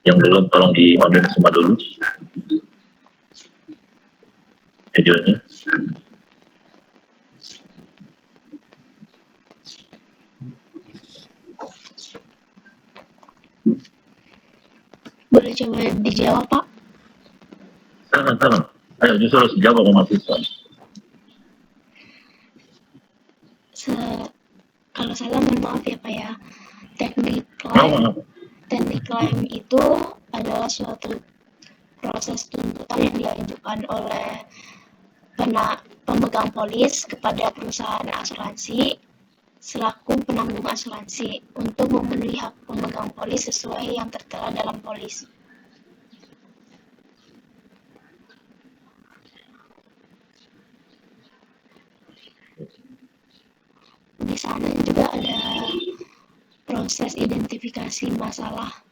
Yang belum tolong di-order semua dulu videonya. Boleh coba dijawab, Pak? Silakan. Ayo, justru harus dijawab sama mahasiswa. Kalau salah mohon maaf ya, Pak ya. Teknik klaim itu adalah suatu proses tuntutan yang diajukan oleh pemegang polis kepada perusahaan asuransi selaku penanggung asuransi untuk memenuhi hak pemegang polis sesuai yang tertera dalam polis. Di sana juga ada proses identifikasi masalah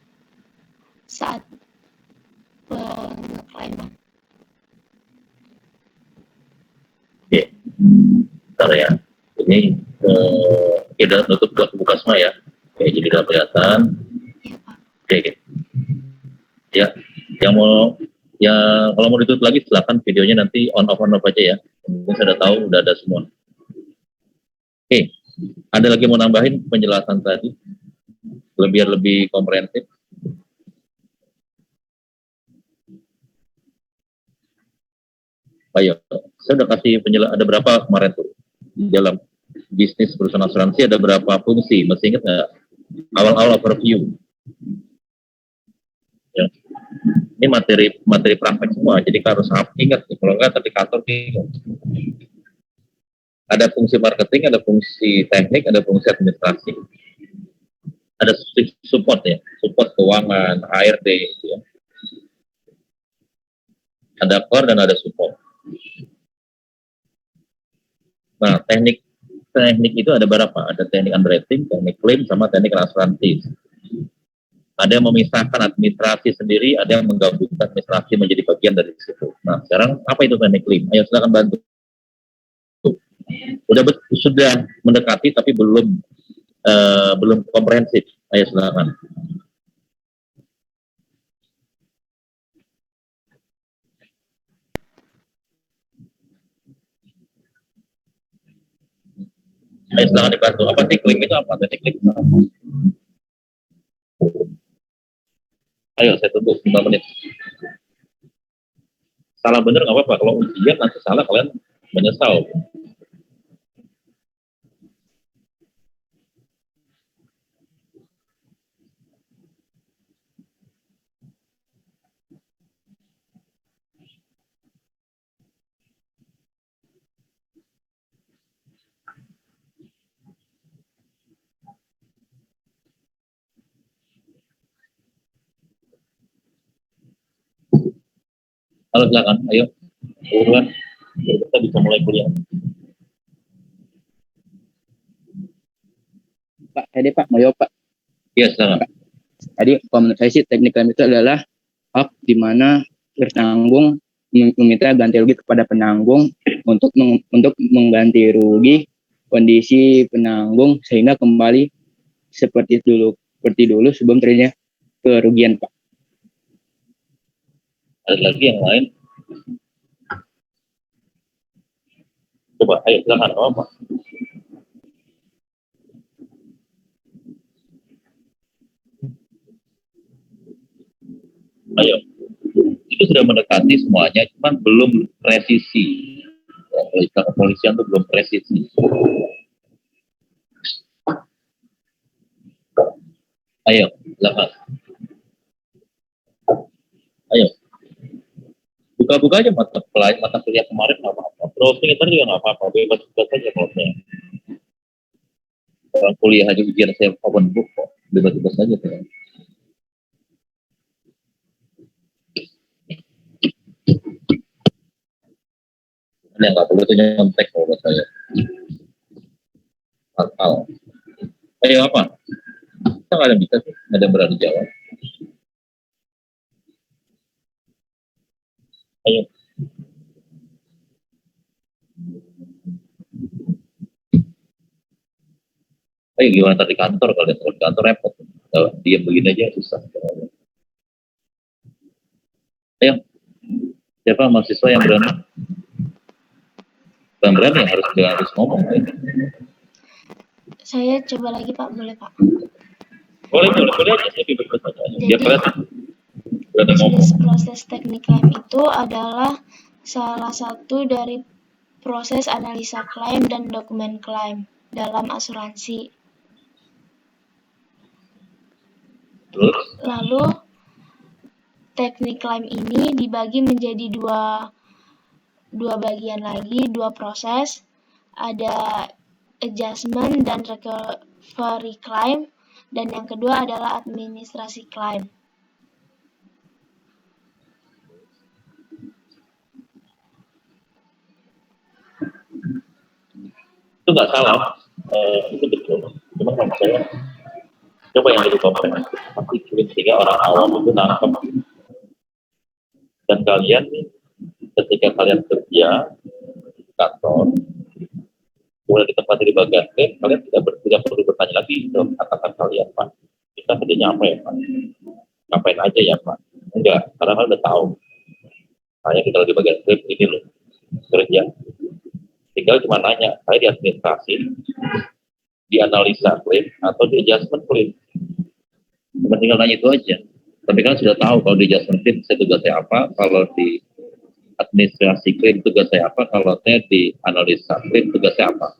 saat pengeklaiman. Oke, bentar ya. Ini kita tutup buka semua ya. Oke, jadi udah kelihatan. Ya, Pak. Oke. Ya, kalau mau ditutup lagi silakan, videonya nanti on off aja ya. Mungkin saya udah tahu udah ada semua. Oke, ada lagi mau nambahin penjelasan tadi biar lebih komprehensif? Ayo, saya udah kasih penjelasan, ada berapa kemarin tuh dalam bisnis perusahaan asuransi, ada berapa fungsi, masih ingat nggak? Awal-awal overview ya. Ini materi praktek semua, jadi harus ingat, kalau nggak tadi kantor bingung. Ada fungsi marketing, ada fungsi teknik, ada fungsi administrasi, ada support ya, support keuangan, HRD ya. Ada core dan ada support. Nah, teknik itu ada berapa? Ada teknik underwriting, teknik claim, sama teknik asuransi. Ada yang memisahkan administrasi sendiri, ada yang menggabungkan administrasi menjadi bagian dari situ. Nah, sekarang apa itu teknik claim? Ayo silakan bantu. Sudah mendekati tapi belum komprehensif. Ayo silakan. Ayo silakan dibantu. Apa teknik claim itu apa? Teknik claim. Ayo saya tunggu 5 menit. Salah bener nggak apa-apa. Kalau ujian nanti salah kalian menyesal. Halo silakan. Ayo. Buruan. Kita bisa mulai kuliah. Pak, tadi Pak, mau jawab Pak? Iya, silakan. Tadi kalau menurut saya sih teknik klaim itu adalah hak di mana penanggung meminta ganti rugi kepada penanggung untuk mengganti rugi kondisi penanggung sehingga kembali seperti dulu sebelum terjadinya kerugian, Pak. Ada lagi yang lain? Coba, ayo silakan. Apa? Ayo, itu sudah mendekati semuanya, cuman belum presisi. Ya, kalau istilah kepolisian itu belum presisi. Ayo, silakan. Ayo, buka-buka aja mata kuliah kemarin nggak apa-apa. Browsing itu juga nggak apa-apa, bebas-bebas aja kalau saya. Orang kuliah aja ujian saya open book kok, bebas-bebas aja tuh. Ini nggak perlu tuh nyontek kalau buat saya. Hal. Ayo apa? Kita nggak ada bisa sih, nggak ada berani jawab. Ayo. Ayo gimana tadi kantor, kalau di kantor repot. Kalau diam begini aja susah. Ayo, siapa mahasiswa yang berani? Bukan berani, harus ngomong. Saya coba lagi Pak, boleh Pak? Boleh aja sih bebas aja. Dia kelihatan berani ngomong. Bisnis proses teknik klaim itu adalah salah satu dari proses analisa klaim dan dokumen klaim dalam asuransi. Terus? Lalu teknik klaim ini dibagi menjadi dua bagian lagi, dua proses. Ada adjustment dan recovery claim, dan yang kedua adalah administrasi klaim. Itu nggak salah, itu betul. Cuma kalau saya coba yang lebih komprehensif, pasti sehingga orang awam itu nangkep. Dan kalian ketika kalian kerja di kantor, mulai ditempati di bagian klaim, kalian tidak perlu bertanya lagi ke atasan kalian, Pak. Kita kerjanya apa ya, Pak? Ngapain aja ya, Pak? Enggak, karena kalian udah tahu. Saya kita di bagian klaim ini loh, kerja. Tinggal cuma nanya, saya di administrasi, di analisa klaim, atau di adjustment klaim. Cuma tinggal nanya itu aja. Tapi kan sudah tahu kalau di adjustment klaim saya tugasnya apa, kalau di administrasi klaim tugas saya apa, kalau saya di analisa klaim tugasnya apa.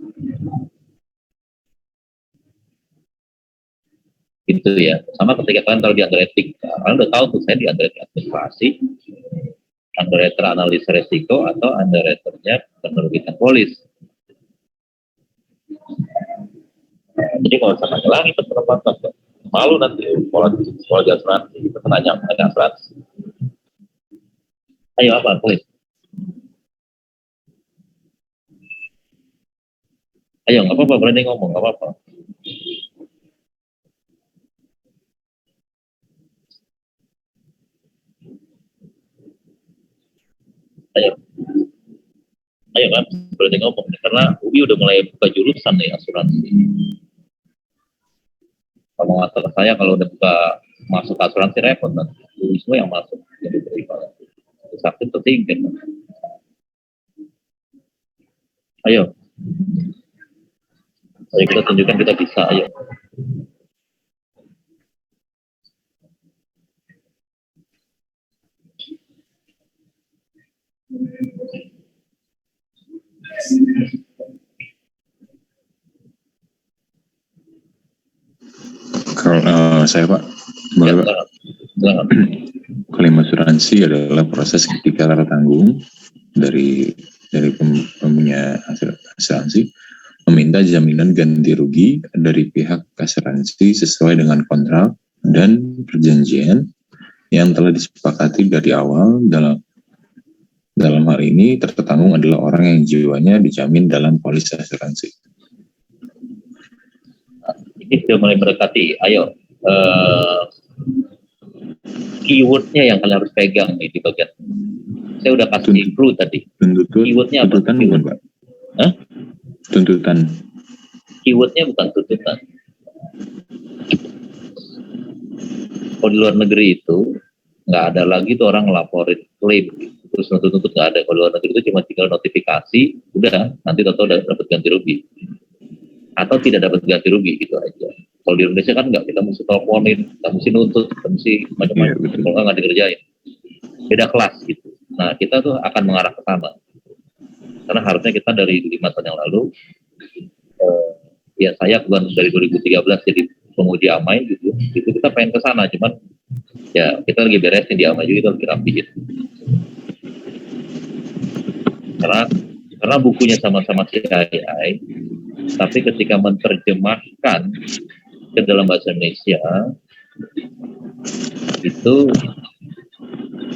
Itu ya. Sama ketika kalian taruh di underwriting, kalian udah tahu tuh saya di underwriting administrasi, underwriter analisa resiko, atau underwriternya penerbitan polis. Jadi kalau usah nanya lagi penerapan, malu nanti sekolah di asuransi, kita nanya asuransi. Ayo apa, polis? Ayo, nggak apa-apa, berani ngomong, nggak apa-apa. Ayo kan, berani ngomong. Karena UI udah mulai buka jurusan nih asuransi. Kalau nggak saya kalau udah buka masuk asuransi repot nanti. UI semua yang masuk jadi diterima. Sakit tertinggal. Ayo kita tunjukkan kita bisa. Ayo. Kalau saya Pak, boleh Pak. Klaim asuransi adalah proses ketika tanggung dari punya asuransi meminta jaminan ganti rugi dari pihak asuransi sesuai dengan kontrak dan perjanjian yang telah disepakati dari awal. Dalam hal ini tertanggung adalah orang yang jiwanya dijamin dalam polis asuransi. Ini sudah mulai mendekati. Ayo, keywordnya yang kalian harus pegang nih di bagian. Saya udah kasih clue tadi. Keywordnya apa? Tuntutan bukan Pak? Hah? Tuntutan. Keywordnya bukan tuntutan. Kalau di luar negeri itu nggak ada lagi tuh orang ngelaporin klaim terus nuntut nggak ada. Kalau di luar negeri itu cuma tinggal notifikasi, udah nanti tahu dapat ganti rugi atau tidak dapat ganti rugi gitu aja. Kalau di Indonesia kan nggak, kita mesti teleponin, kita mesti nuntut, kita mesti macam-macam, kalau nggak dikerjain. Beda kelas gitu. Nah kita tuh akan mengarah ke sana. Karena harusnya kita dari 5 tahun yang lalu, ya saya bukan dari 2013 jadi penguji AMAI gitu, itu kita pengen ke sana, cuman ya kita lagi beresin di AMAI juga, kita lagi rapi gitu. Karena bukunya sama-sama CII, tapi ketika menerjemahkan ke dalam bahasa Indonesia itu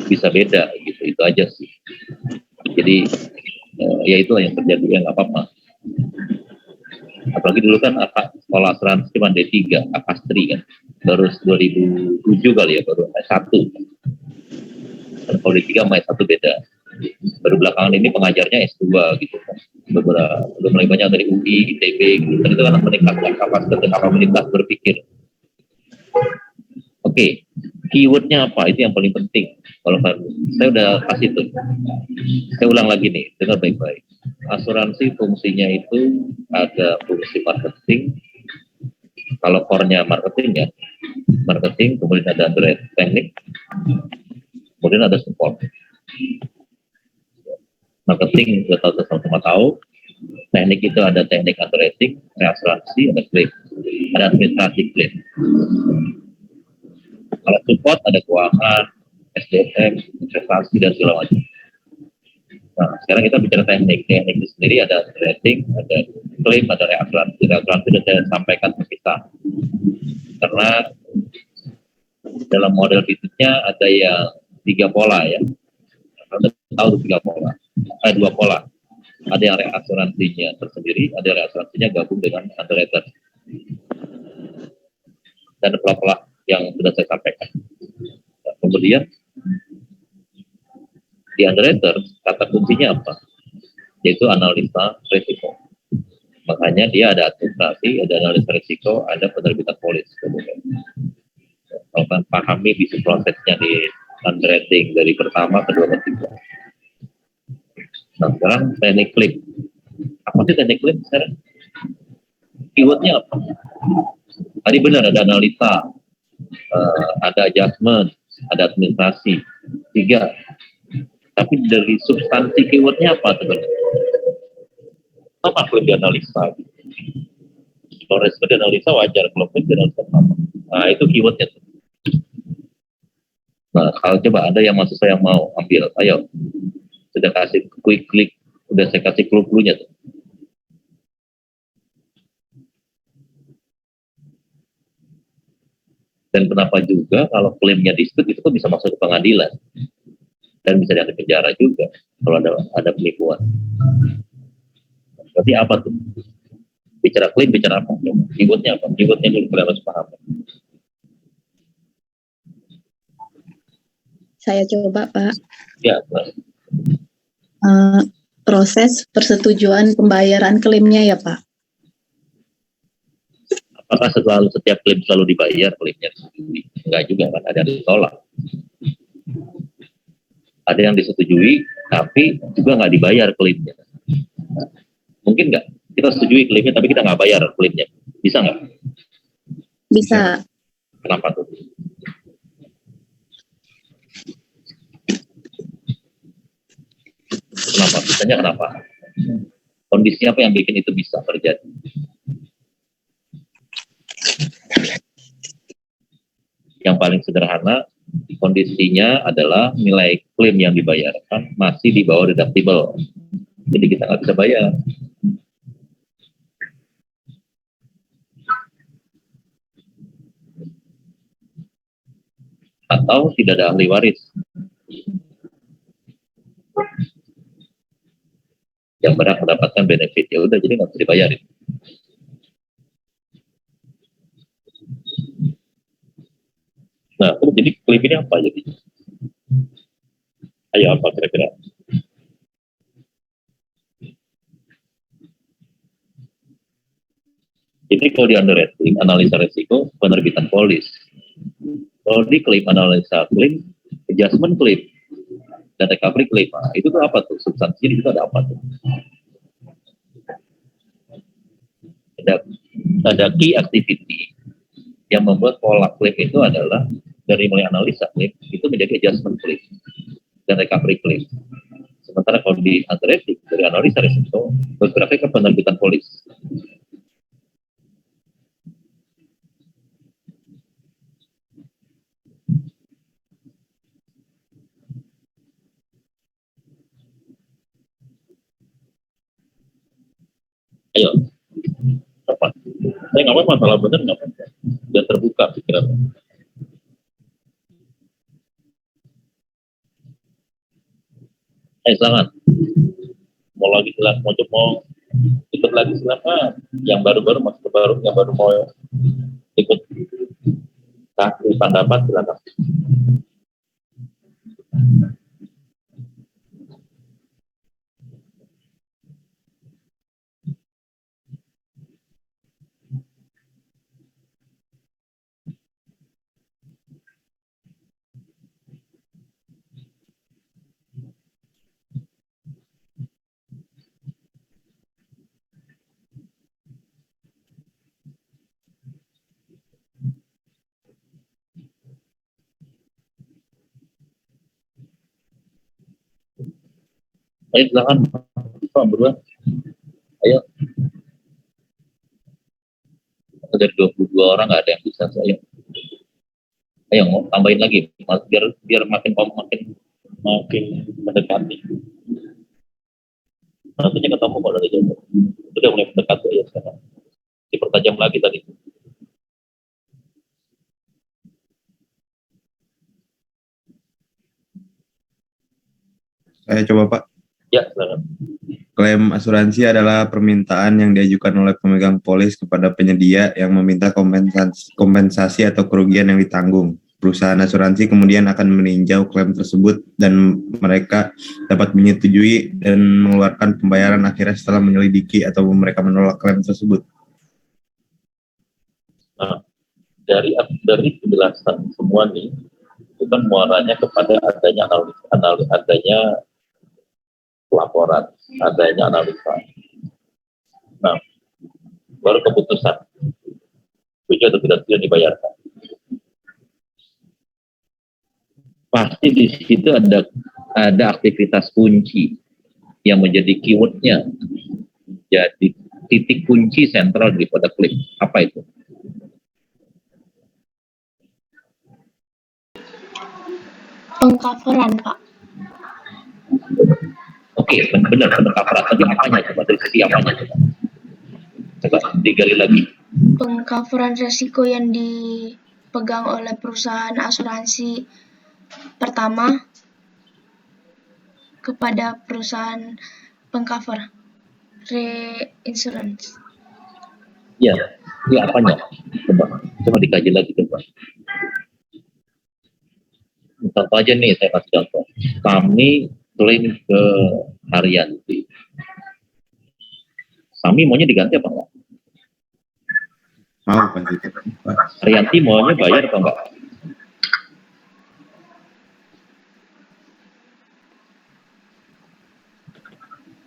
bisa beda gitu, itu aja sih. Jadi ya itulah yang terjadi, ya nggak apa-apa. Apalagi dulu kan sekolah asuransi cuma D3, Akastri kan, baru 2007 kali ya, baru S1. Dan kalau D3 sama S1 beda. Baru belakangan ini pengajarnya S2 gitu kan. Udah mulai banyak dari UI, ITB gitu. Dan itu kan meningkatkan kapasitas berpikir. Oke, keywordnya apa? Itu yang paling penting. Kalau saya udah kasih tuh, saya ulang lagi nih, dengar baik-baik. Asuransi fungsinya itu ada fungsi marketing. Kalau core-nya marketing, kemudian ada teknik, kemudian ada support. Marketing sudah tahu sama-sama tahu. Teknik itu ada teknik underwriting, asuransi, ada claim, ada administrasi claim. Kalau support ada keuangan, SDM, investasi dan segala macam. Nah, sekarang kita bicara teknik. Teknik itu sendiri ada underwriting, ada claim, ada reasuransi. Reasuransi sudah saya sampaikan ke kita. Karena dalam model bisnisnya ada yang 3 pola ya. Anda tahu 3 pola. Ada 2 pola. Ada yang reasuransinya tersendiri, ada yang reasuransinya gabung dengan underwriter. Dan pola-pola yang sudah saya sampaikan. Nah, kemudian di underwriter kata kuncinya apa? Yaitu analisa risiko. Makanya dia ada administrasi, ada analisa risiko, ada penerbitan polis. Kemudian kalau kan pahami bisnis prosesnya di underwriting dari pertama, kedua, ketiga. Nah, sekarang teknik claim. Apa sih teknik claim sekarang? Keywordnya apa? Tadi benar ada analisa, ada adjustment, ada administrasi. 3. Tapi dari substansi keywordnya apa sebenarnya? Apa claim dianalisa? Kalau resiko dianalisa wajar, kalau claim dianalisa apa? Nah, itu keywordnya. Nah, kalau coba ada yang mahasiswa yang mau ambil, ayo. Sudah kasih quick click, sudah saya kasih clue-cluenya tuh. Dan kenapa juga kalau klaimnya dispute itu kok bisa masuk ke pengadilan dan bisa dianggap penjara juga kalau ada penipuan. Berarti apa tuh? Bicara klaim, bicara apa? Keywordnya apa? Keywordnya dulu kalian harus paham. Saya coba, Pak. Ya, Pak. Proses persetujuan pembayaran klaimnya ya, Pak. Apakah setiap klaim selalu dibayar klaimnya? Enggak juga kan, ada yang ditolak. Ada yang disetujui, tapi juga nggak dibayar klaimnya. Mungkin nggak? Kita setujui klaimnya, tapi kita nggak bayar klaimnya. Bisa nggak? Bisa. Kenapa tuh? Kenapa? Bisanya kenapa? Kondisi apa yang bikin itu bisa terjadi? Yang paling sederhana, kondisinya adalah nilai klaim yang dibayarkan masih di bawah deductible. Jadi kita nggak bisa bayar. Atau tidak ada ahli waris yang berhak mendapatkan benefit, ya udah jadi nggak bisa dibayarin. Nah, terus jadi klaim ini apa jadi? Ayo apa kira-kira? Ini kalau di underwriting, analisa risiko, penerbitan polis. Kalau di klaim, analisa klaim, adjustment klaim, dan recovery claim. Nah, itu tuh apa tuh? Substansinya itu ada apa tuh? Ada key activity yang membuat pola klaim itu adalah dari mulai analisa klaim itu menjadi adjustment claim dan recovery claim. Sementara kalau di underwriting dari analisa risiko bergerak ke penerbitan polis. Ayo, apa? Saya nggak apa-apa, salah benar nggak apa-apa. Sudah terbuka pikiran. Silakan. Mau lagi silakan, mau ikut lagi silakan. Yang baru-baru masuk ke baru, yang baru mau ikut kasih pendapat silakan. Ayo silakan, Pak berdua. Ayo. Dari 22 orang nggak ada yang bisa. Ayo tambahin lagi, biar makin mendekati. Nantinya ketemu kalau dari jauh. Udah mulai mendekati ya sekarang. Dipertajam lagi tadi. Saya coba Pak. Ya, silakan. Klaim asuransi adalah permintaan yang diajukan oleh pemegang polis kepada penyedia yang meminta kompensasi atau kerugian yang ditanggung. Perusahaan asuransi kemudian akan meninjau klaim tersebut dan mereka dapat menyetujui dan mengeluarkan pembayaran akhirnya setelah menyelidiki atau mereka menolak klaim tersebut. Nah, dari penjelasan semua nih, itu kan muaranya kepada adanya adanya laporan, adanya analisa. Nah, baru keputusan setuju atau tidak dibayarkan. Pasti di situ ada aktivitas kunci yang menjadi keywordnya, jadi titik kunci sentral daripada klik. Apa itu? Pengcoveran, Pak. Oke, benar pengcoveran. Tapi apanya coba, dari segi apanya coba? Coba digali lagi. Pengcoveran resiko yang dipegang oleh perusahaan asuransi pertama kepada perusahaan pengcover reinsurance. Ya, itu apanya? Coba dikaji lagi coba. Contoh aja nih, saya kasih contoh. Kami klaim ke Haryanti. Kami maunya diganti apa enggak? Mau Pak. Haryanti maunya bayar apa enggak?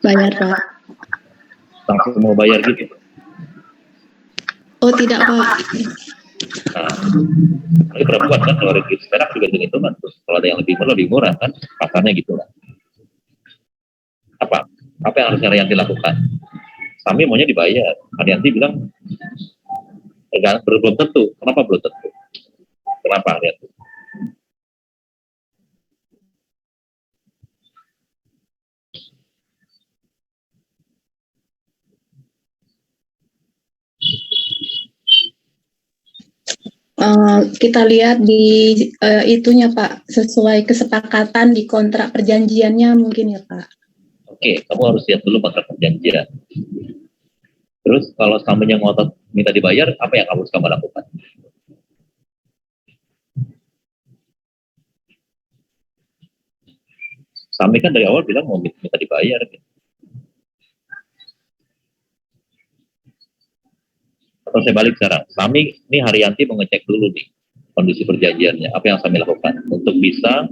Bayar, Pak. Langsung mau bayar gitu. Oh, tidak, Pak. Nah, ini perempuan kan kalau register perak juga gitu kan. Terus kalau ada yang lebih murah kan, pasarnya gitu lah. Apa yang harusnya Haryanti lakukan? Kami maunya dibayar. Haryanti bilang belum tentu. Kenapa belum tentu? Kenapa Haryanti? Kita lihat di itunya Pak, sesuai kesepakatan di kontrak perjanjiannya mungkin ya Pak. Oke, kamu harus lihat dulu kontrak perjanjian. Terus kalau kamu yang ngotot minta dibayar, apa yang harus kamu lakukan? Sami kan dari awal bilang mau minta dibayar. Atau saya balik sekarang, Sami ini Haryanti mengecek dulu nih kondisi perjanjiannya, apa yang Sami lakukan untuk bisa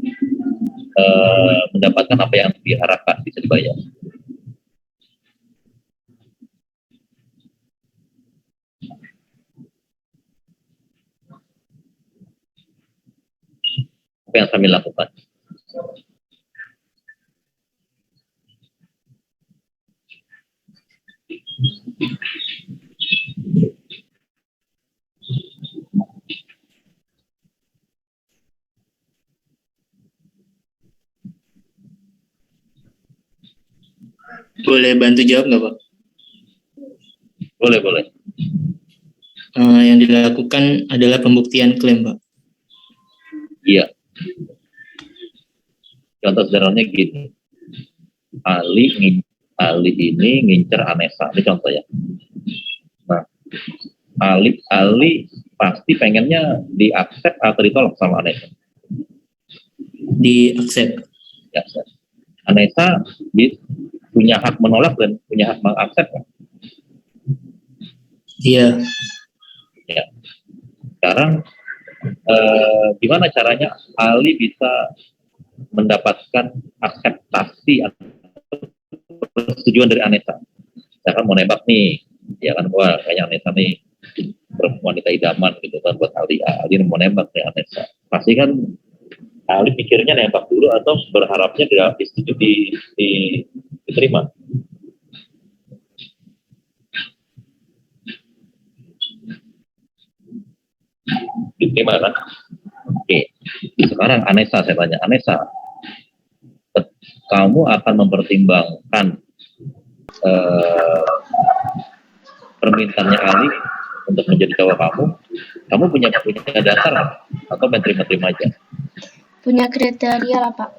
mendapatkan apa yang diharapkan bisa dibayar. Apa yang Sami lakukan? Boleh bantu jawab nggak Pak? Boleh. Yang dilakukan adalah pembuktian klaim Pak. Iya. Contoh sederhananya gini. Ali ini ngincer Anessa. Ini contoh ya. Nah, Ali pasti pengennya diaksep atau ditolak sama Anessa. Di-accept. Ya, Anessa punya hak menolak dan punya hak mengaksep kan? Iya. Ya. Sekarang gimana caranya Ali bisa mendapatkan akseptasi atau persetujuan dari Anessa? Saya kan mau nembak nih, ya kan, wah kayaknya Anessa nih wanita idaman gitu kan buat Ali mau nembak nih Anessa. Pasti kan Ali pikirnya nembak dulu atau berharapnya disetujui Diterima. Diterima kan? Oke. Sekarang Anessa, saya tanya, Anessa, kamu akan mempertimbangkan permintaannya Ali untuk menjadi cowok kamu punya dasar nggak? Atau main terima-terima aja? Punya kriteria lah, Pak.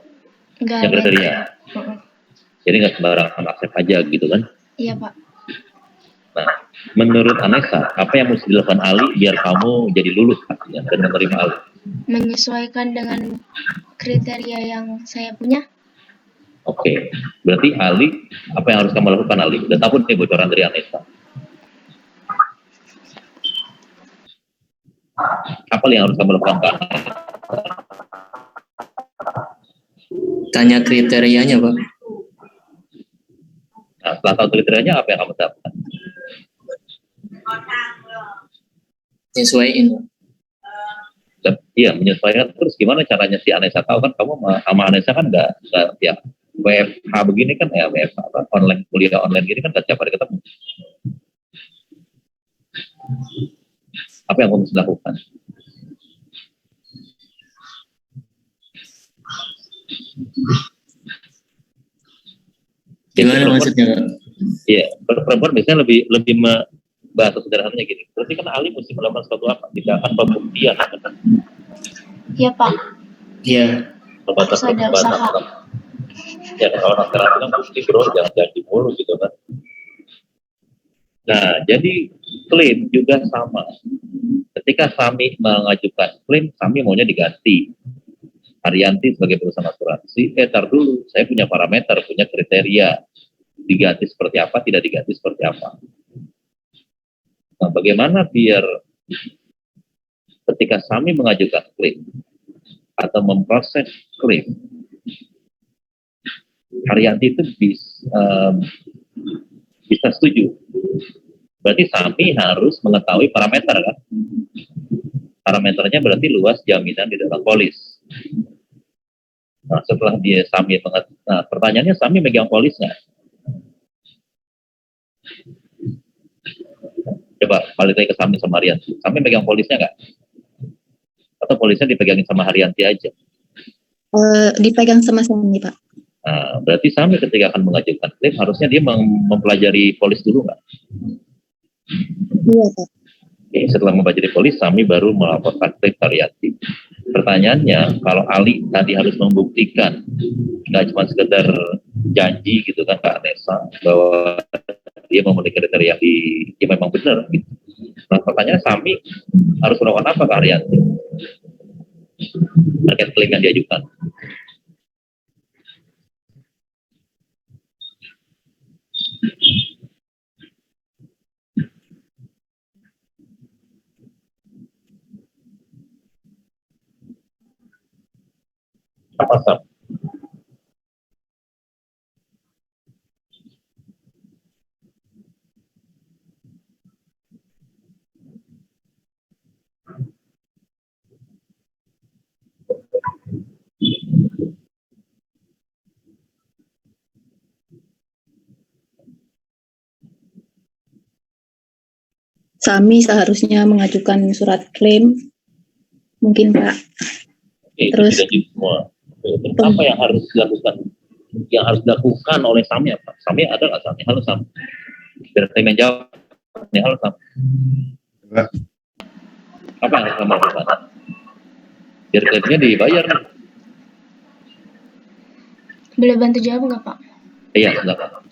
Enggak Punya kriteria. Jadi nggak sembarangan akses aja gitu kan? Iya, Pak. Nah, menurut Anessa, apa yang mesti dilakukan Ali biar kamu jadi lulus dan menerima Ali? Menyesuaikan dengan kriteria yang saya punya. Oke, berarti Ali, apa yang harus kamu lakukan Ali? Udah tahu nih bocoran dari Anessa. Apa yang harus kamu lakukan, Pak? Tanya kriterianya, Pak. Nah, setelah tahu kriterianya, apa yang kamu lakukan? Nyesuaiin, Pak. Iya, menyesuaikan. Terus gimana caranya si Anessa tahu kan kamu sama Anessa kan nggak ya WFH begini kan ya WFH apa, online kuliah online gini kan nggak tiap hari ketemu. Apa yang kamu harus lakukan? Gimana maksudnya, Pak? Iya, perempuan biasanya lebih bahasa sederhananya gini. Berarti kan Ali mesti melakukan sesuatu apa? Tidak akan pembuktian. Iya, Pak. Iya. Harus ada usaha. Ya, kalau orang sekarang bilang bukti bro, jangan jadi mulu gitu kan. Nah, jadi klaim juga sama. Ketika Sami mengajukan klaim, Sami maunya diganti. Haryanti sebagai perusahaan asuransi, tar dulu, saya punya parameter, punya kriteria. Diganti seperti apa, tidak diganti seperti apa. Nah, bagaimana biar ketika Sami mengajukan klaim atau memproses klaim, Haryanti itu bisa setuju. Berarti Sami harus mengetahui parameter kan? Parameternya berarti luas jaminan di dalam polis. Nah, setelah dia Sami nah, pertanyaannya Sami megang polis nggak? Coba balik lagi ke Sami sama Haryanti. Sami megang polisnya nggak? Atau polisnya dipegangin sama Haryanti aja? Dipegang sama Sami, Pak. Nah, berarti Sami ketika akan mengajukan klaim harusnya dia mempelajari polis dulu nggak? Iya, Pak. Oke, setelah mempelajari polis, Sami baru melaporkan klaim Haryanti. Pertanyaannya, kalau Ali tadi harus membuktikan, nggak cuma sekedar janji gitu kan Kak Anessa, bahwa dia memenuhi kriteria yang memang benar. Gitu. Nah, pertanyaannya Sami harus melakukan apa Kak Haryanti? Terkait klaim yang diajukan. Apa Sam? Sami seharusnya mengajukan surat klaim, mungkin Pak. Oke, Terus itu tidak semua. Terus apa yang harus dilakukan? Yang harus dilakukan oleh Sami apa? Sami ada nggak Sami? Halo Sami. Biar saya menjawab. Halo Sami. Apa yang harus kamu lakukan? Biar klaimnya dibayar. Boleh bantu jawab nggak, Pak? Iya, silakan.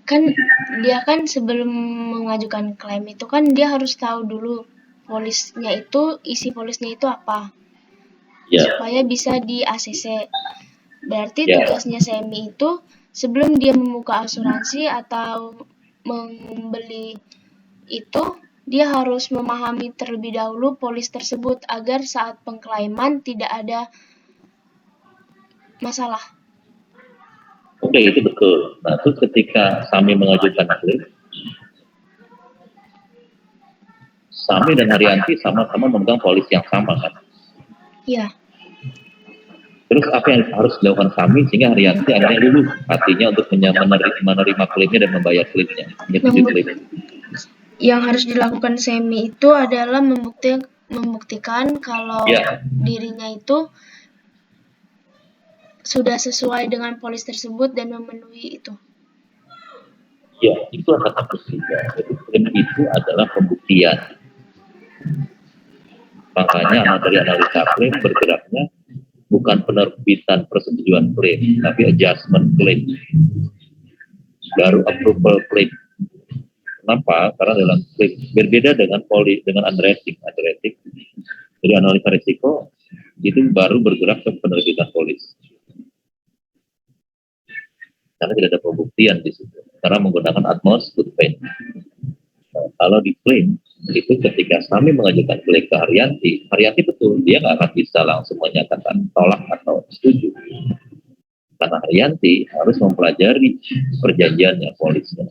Kan dia kan sebelum mengajukan klaim itu kan dia harus tahu dulu polisnya itu, isi polisnya itu apa. Ya. Supaya bisa di ACC. Berarti Ya. tugasnya Semi itu sebelum dia membuka asuransi atau membeli itu, dia harus memahami terlebih dahulu polis tersebut agar saat pengklaiman tidak ada masalah. Oke, itu betul. Nah, terus ketika Sami mengajukan klaim, Sami dan Haryanti sama-sama memegang polis yang sama kan? Iya. Terus apa yang harus dilakukan kami sehingga Haryanti akhirnya luluh hatinya untuk menerima klaimnya dan membayar klaimnya, menyetujui klaim. Yang harus dilakukan Semi itu adalah membuktikan kalau dirinya itu sudah sesuai dengan polis tersebut dan memenuhi itu. Ya, itu kata ketiga. Jadi klaim itu adalah pembuktian. Makanya dari analisa klaim bergeraknya bukan penerbitan persetujuan klaim, tapi adjustment klaim. Baru approval klaim. Kenapa? Karena dalam klaim berbeda dengan underwriting. Jadi analisa risiko itu baru bergerak ke penerbitan polis. Karena tidak ada pembuktian di situ. Karena menggunakan utmost good faith. Kalau di klaim itu ketika kami mengajukan klaim ke Haryanti betul dia nggak akan bisa langsung menyatakan tolak atau setuju. Karena Haryanti harus mempelajari perjanjiannya polisnya.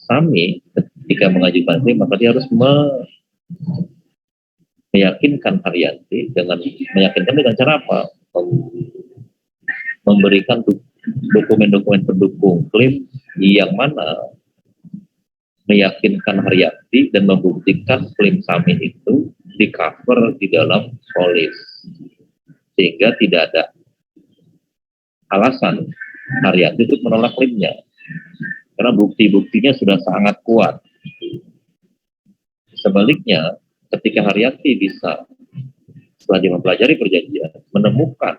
Kami ketika mengajukan klaim maka dia harus meyakinkan Haryanti dengan cara apa? Memberikan dokumen-dokumen pendukung klaim yang mana meyakinkan Haryanti dan membuktikan klaim Sami itu di cover di dalam polis sehingga tidak ada alasan Haryanti untuk menolak klaimnya karena bukti-buktinya sudah sangat kuat. Sebaliknya ketika Haryanti bisa setelah dia mempelajari perjanjian menemukan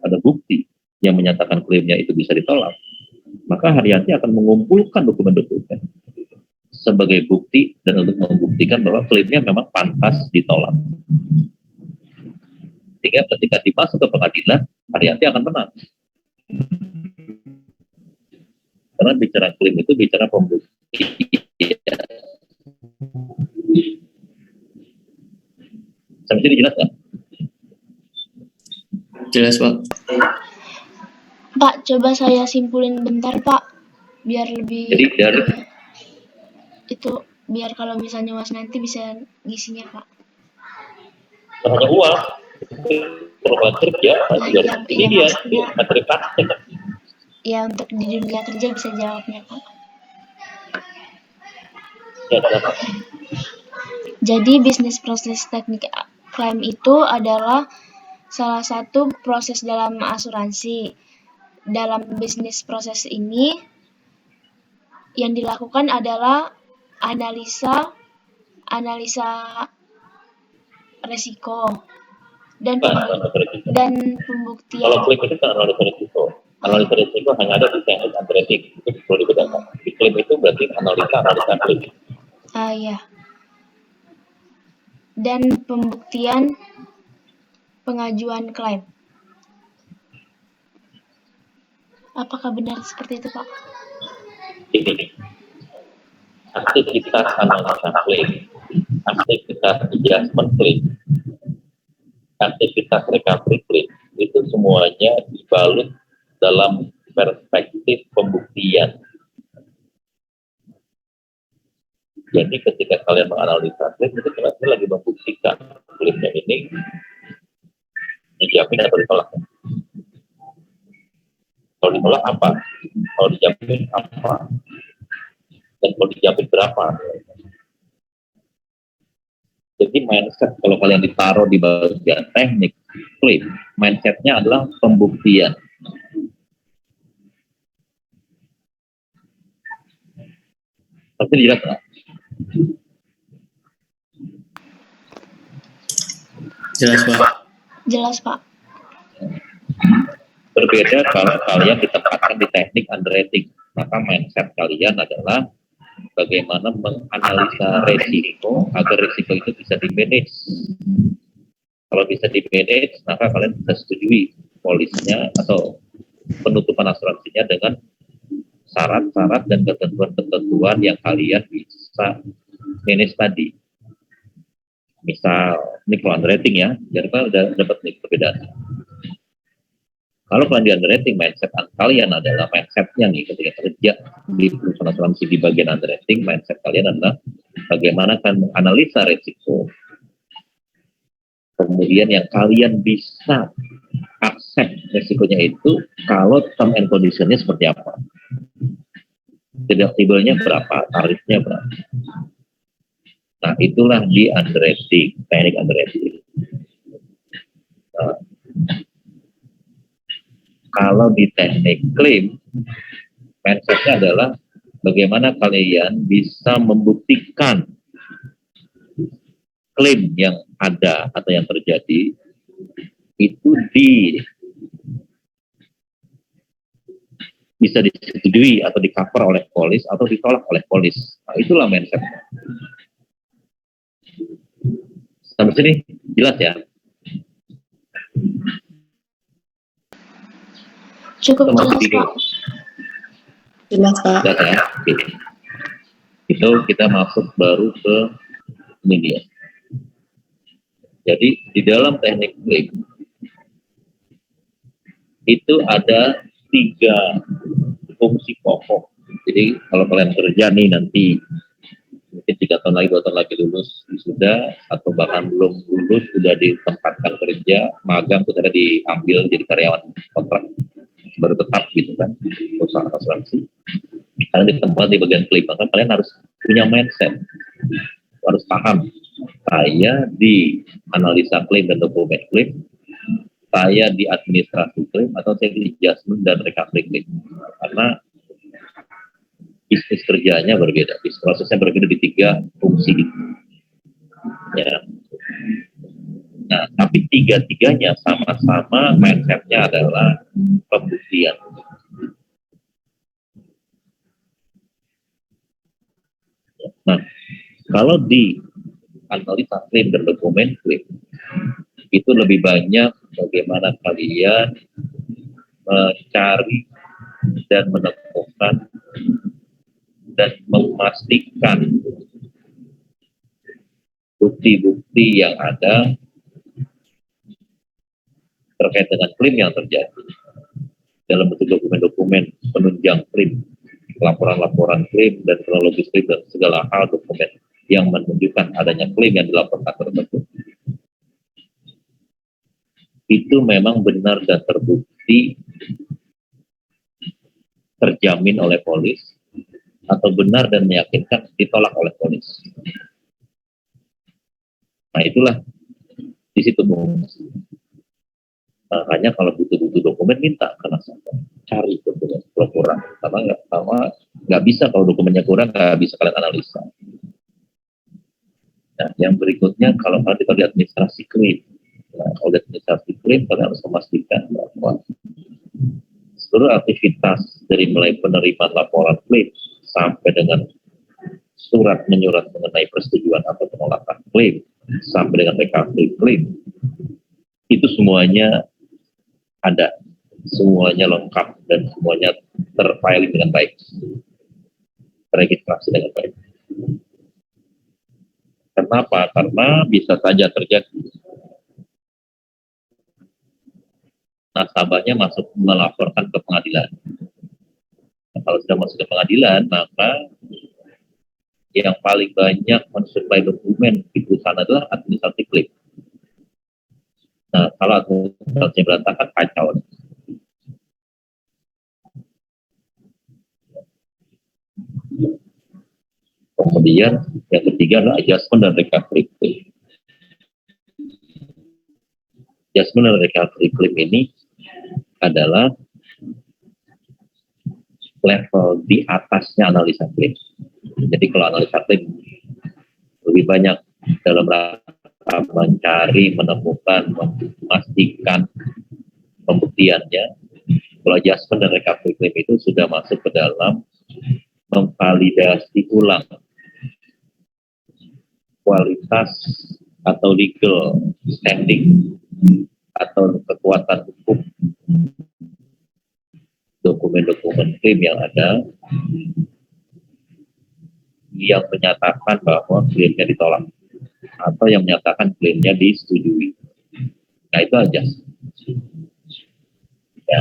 ada bukti yang menyatakan klaimnya itu bisa ditolak, maka Haryanti akan mengumpulkan dokumen-dokumen sebagai bukti dan untuk membuktikan bahwa klaimnya memang pantas ditolak. Sehingga ketika dimasuk ke pengadilan, Haryanti akan menang. Karena bicara klaim itu bicara pembuktian. Sampai sini jelas kan? Jelas, Pak. Pak, coba saya simpulin bentar, Pak. Biar lebih... Jadi dari itu biar kalau misalnya UAS nanti bisa ngisinya, Pak. hanya uang perubahan kerja ini dia materi praktek Ya untuk di dunia kerja bisa jawabnya, Pak. ya, Jadi bisnis proses teknik klaim itu adalah salah satu proses dalam asuransi. Dalam bisnis proses ini yang dilakukan adalah analisa resiko dan pembuktian. kalau klaim itu kan analisa risiko hanya ada di teknik underwriting, itu perlu dibedakan. Di klaim itu berarti analisa klaim. Ya. Dan pembuktian pengajuan klaim. Apakah benar seperti itu, Pak? Ini aktivitas analisa klaim, aktivitas adjustment klaim, aktivitas recovery klaim itu semuanya dibalut dalam perspektif pembuktian. Jadi ketika kalian menganalisa klaim itu kalian lagi membuktikan klaimnya ini dijamin atau ditolak. Kalau ditolak apa? Kalau dijamin apa? Dan kalau dijamin berapa? Jadi mindset kalau kalian ditaruh di bagian teknik klaim, mindsetnya adalah pembuktian. Pasti jelas nggak? Jelas, Pak. Jelas, Pak. Berbeda kalau kalian ditempatkan di teknik underwriting, maka mindset kalian adalah bagaimana menganalisa resiko agar resiko itu bisa di-manage. Kalau bisa di-manage, maka kalian bisa setujui polisnya atau penutupan asuransinya dengan syarat-syarat dan ketentuan-ketentuan yang kalian bisa manage tadi. Misal, ini kalau underwriting ya, jadi kalian udah dapat nih perbedaan. Kalau kalian di underwriting, mindset kalian adalah mindsetnya nih ketika kerja di perusahaan asuransi di bagian underwriting, mindset kalian adalah bagaimana kalian menganalisa resiko, kemudian yang kalian bisa accept resikonya itu kalau term and conditionnya seperti apa, deductible-nya berapa, tarifnya berapa. Nah, itulah di underwriting, teknik underwriting. Nah, kalau di teknik claim, mindset-nya adalah bagaimana kalian bisa membuktikan klaim yang ada atau yang terjadi itu bisa disetujui atau di-cover oleh polis atau ditolak oleh polis. Nah, itulah mindset. Sampai sini jelas ya? Cukup Masih jelas, bingung? Pak. Jelas, Pak. Jelas ya? Oke. Itu kita masuk baru ke ini dia. Jadi di dalam teknik claim itu ada 3 fungsi pokok. Jadi kalau kalian kerja nih nanti mungkin 3 tahun lagi, 2 tahun lagi lulus sudah, atau bahkan belum lulus sudah ditempatkan kerja, magang sudah diambil jadi karyawan kontrak baru tetap gitu kan, perusahaan asuransi. Kalian ditempatkan di bagian claim, maka kalian harus punya mindset, harus paham saya di analisa klaim dan dokumen klaim, saya di administrasi klaim, atau saya di adjustment dan recovery klaim. Karena bisnis kerjanya berbeda, bisnis prosesnya berbeda di 3 fungsi itu. Ya. Nah, tapi 3-tiganya sama-sama mindsetnya adalah pembuktian. Nah, kalau di analisa klaim dan dokumen klaim itu lebih banyak bagaimana kalian mencari dan menemukan dan memastikan bukti-bukti yang ada terkait dengan klaim yang terjadi dalam bentuk dokumen-dokumen penunjang klaim, laporan-laporan klaim dan kronologis klaim dan segala hal dokumen yang menunjukkan adanya klaim yang dilaporkan tersebut. Itu memang benar dan terbukti terjamin oleh polis atau benar dan meyakinkan ditolak oleh polis. Nah, itulah di situ Bung. Makanya kalau butuh dokumen minta ke nasabah, cari dokumen kalau kurang, karena nggak bisa kalau dokumennya kurang nggak bisa kalian analisa. Nah, yang berikutnya kalau kita di administrasi klaim, nah, kalau di administrasi klaim kalian harus memastikan bahwa seluruh aktivitas dari mulai penerimaan laporan klaim sampai dengan surat menyurat mengenai persetujuan atau penolakan klaim sampai dengan recovery klaim itu semuanya ada, semuanya lengkap dan semuanya terfiling dengan baik, teregistrasi dengan baik. Kenapa? Karena bisa saja terjadi nasabahnya masuk melaporkan ke pengadilan. Nah, kalau sudah masuk ke pengadilan, maka yang paling banyak mensuplai dokumen di perusahaan adalah administrasi klaim. Nah, kalau administrasi berantakan, kacau. Kemudian yang ketiga adalah adjustment dan recovery claim. Adjustment dan recovery claim ini adalah level di atasnya analisa klaim. Jadi kalau analisa klaim lebih banyak dalam rangka mencari, menemukan, memastikan pembuktiannya. Kalau adjustment dan recovery claim itu sudah masuk ke dalam memvalidasi ulang kualitas atau legal standing atau kekuatan hukum dokumen-dokumen klaim yang ada yang menyatakan bahwa klaimnya ditolak atau yang menyatakan klaimnya disetujui. Nah, itu aja. Ya.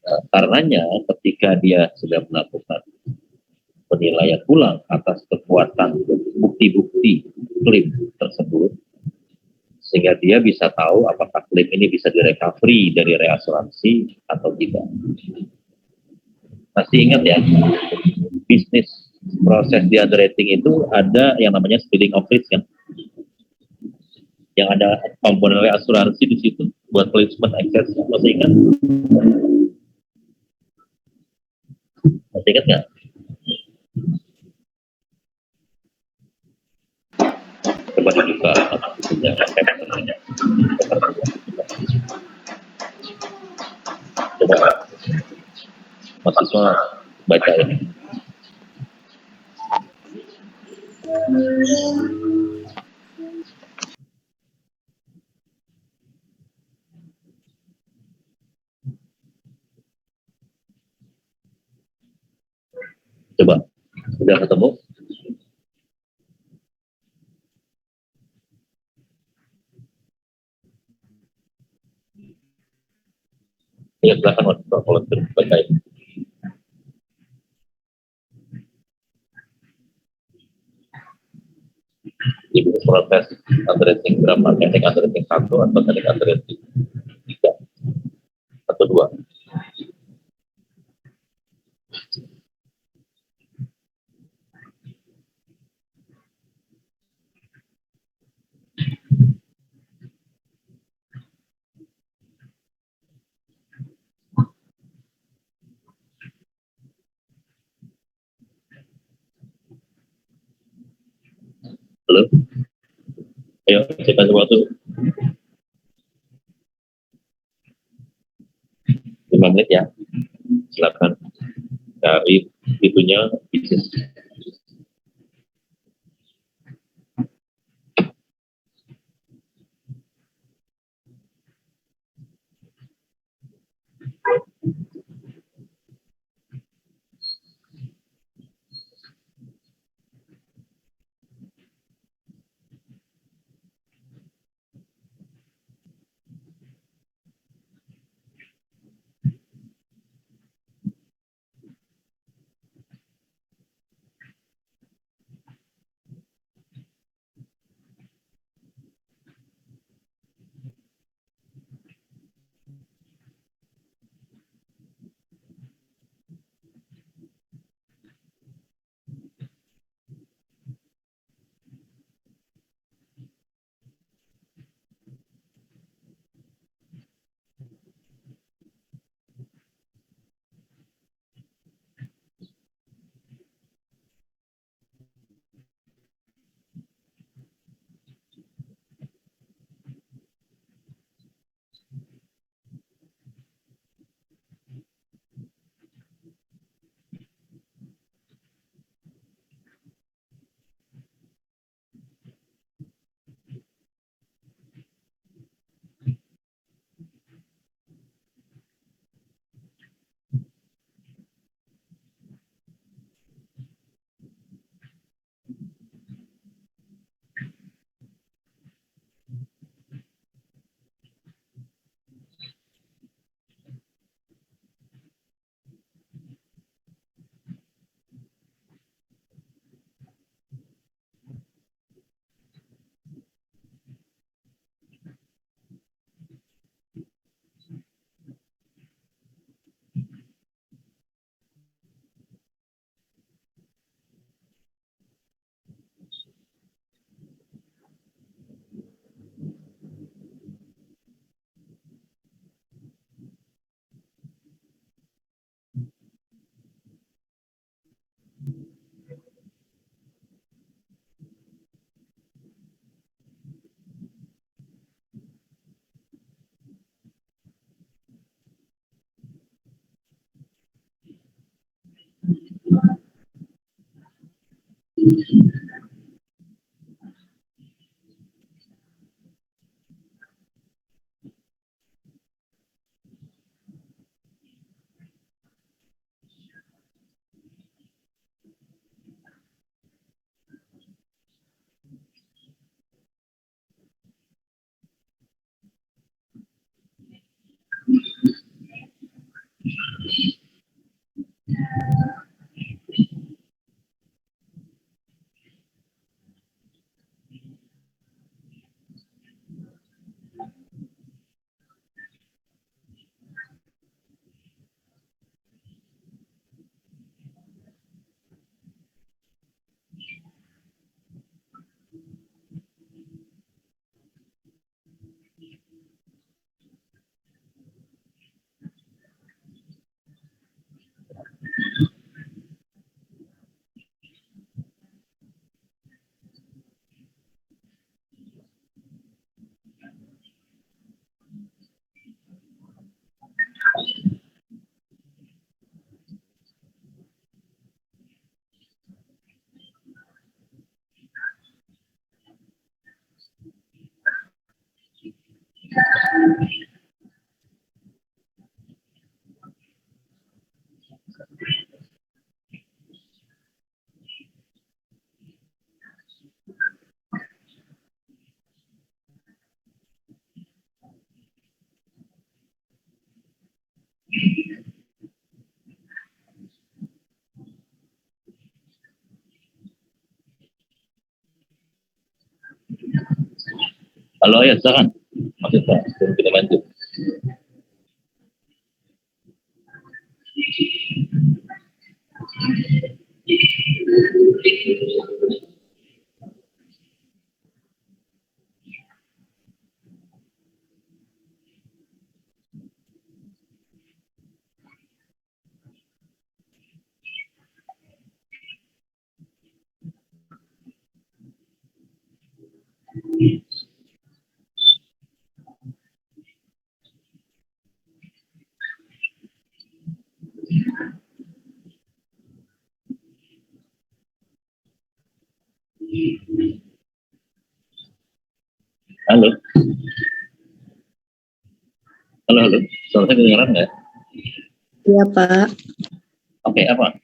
Nah, karenanya ketika dia sudah melakukan penilaian ulang atas kekuatan bukti-bukti klaim tersebut, sehingga dia bisa tahu apakah klaim ini bisa direcovery dari reasuransi atau tidak. Masih ingat ya, bisnis proses di underwriting itu ada yang namanya splitting of risk kan, yang ada komponen asuransi di situ buat placement excess. Masih ingat? Masih ingat nggak? Coba dibuka. Coba mahasiswa baca ini. Coba, sudah ketemu? Ya, silakan volunteer baca ini. Di bisnis proses underwriting berapa? Teknik underwriting 1 atau teknik underwriting 3 atau 2? Halo? Ayo, cek sesuatu. 5 menit ya. Silakan. Dari itunya bisnis. Halo ya, silakan. Maksud Pak, sebelum kita lanjut. Halo. Halo. Suara saya kedengaran nggak? Iya, Pak. Oke, apa?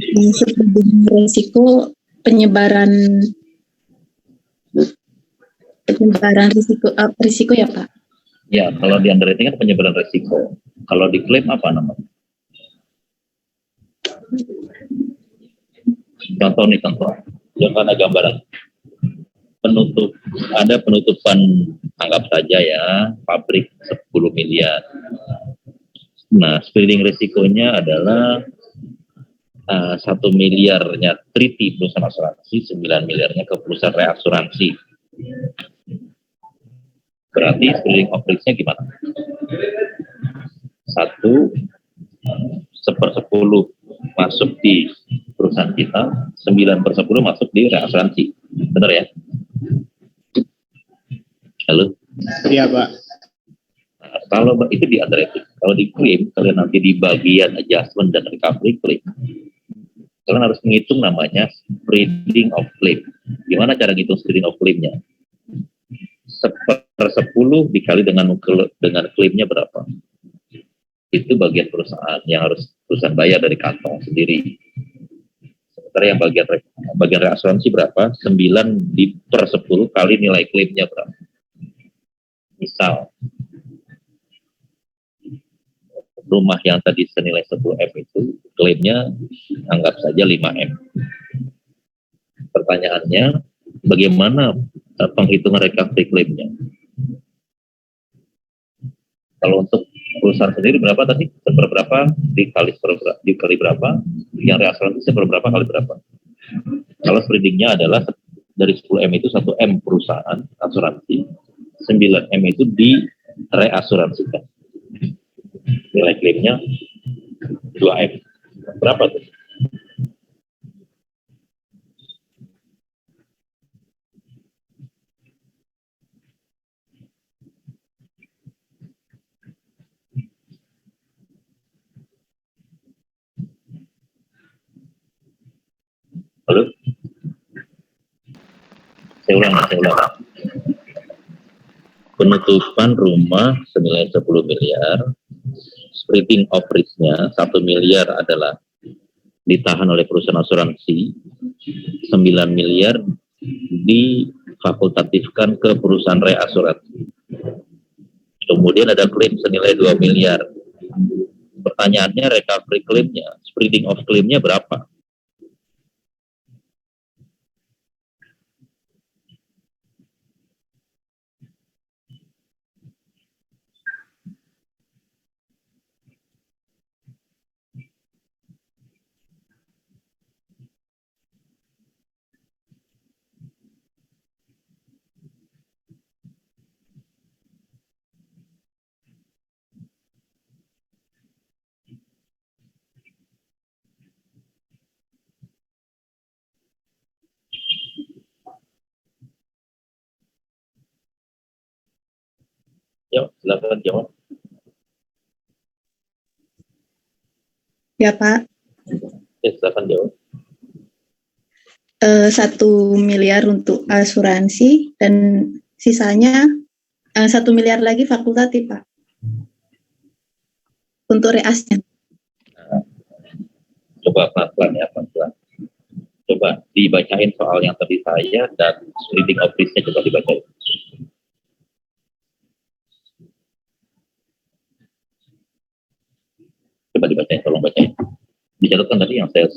Spreading risiko penyebaran risiko ya, Pak. Ya, kalau di underwriting kan penyebaran risiko. Kalau di claim apa namanya? Contoh. Yang ada gambaran. Ada penutupan, anggap saja ya, pabrik 10 miliar. Nah, spreading risikonya adalah 1 miliarnya treaty perusahaan asuransi, 9 miliarnya ke perusahaan reasuransi. Berarti spreading of risk-nya gimana? 1/10 masuk di perusahaan kita, 9/10 masuk di reasuransi. Benar ya? Halo? Iya, Pak. Nah, kalau itu di underwriting. Kalau di claim, kalian nanti di bagian adjustment dan recovery claim, kalian harus menghitung namanya spreading of claim. Gimana cara ngitung spreading of claim-nya? 1/10 dikali dengan klaimnya berapa? Itu bagian perusahaan yang harus perusahaan bayar dari kantong sendiri. Sementara yang bagian reasuransi berapa? 9/10 kali nilai klaimnya berapa? Misal rumah yang tadi senilai 10M itu klaimnya anggap saja 5M. Pertanyaannya, bagaimana penghitungan recovery klaimnya? Kalau untuk perusahaan sendiri berapa tadi? Seberapa dikali berapa? Yang reasuransi seberapa kali berapa? Kalau spreadingnya adalah dari 10M itu 1M perusahaan asuransi, 9M itu di reasuransikan. Nilai klaimnya 2M. Berapa tuh? Halo? Saya ulang. Penutupan rumah senilai 10 miliar, spreading of risk-nya 1 miliar adalah ditahan oleh perusahaan asuransi, 9 miliar difakultatifkan ke perusahaan reasuransi. Kemudian ada klaim senilai 2 miliar. Pertanyaannya recovery claim-nya, spreading of claim-nya berapa? Yuk, silakan jawab. Ya, Pak. Ya, silakan jawab. 1 miliar untuk asuransi dan sisanya 1 miliar lagi fakultatif, Pak. Untuk reasnya. Coba pelan-pelan ya, pelan-pelan. Coba dibacain soal yang tadi saya dan spreading of risk-nya coba dibacain. Coba dibacain, tolong bacain. Dicatatkan tadi yang saya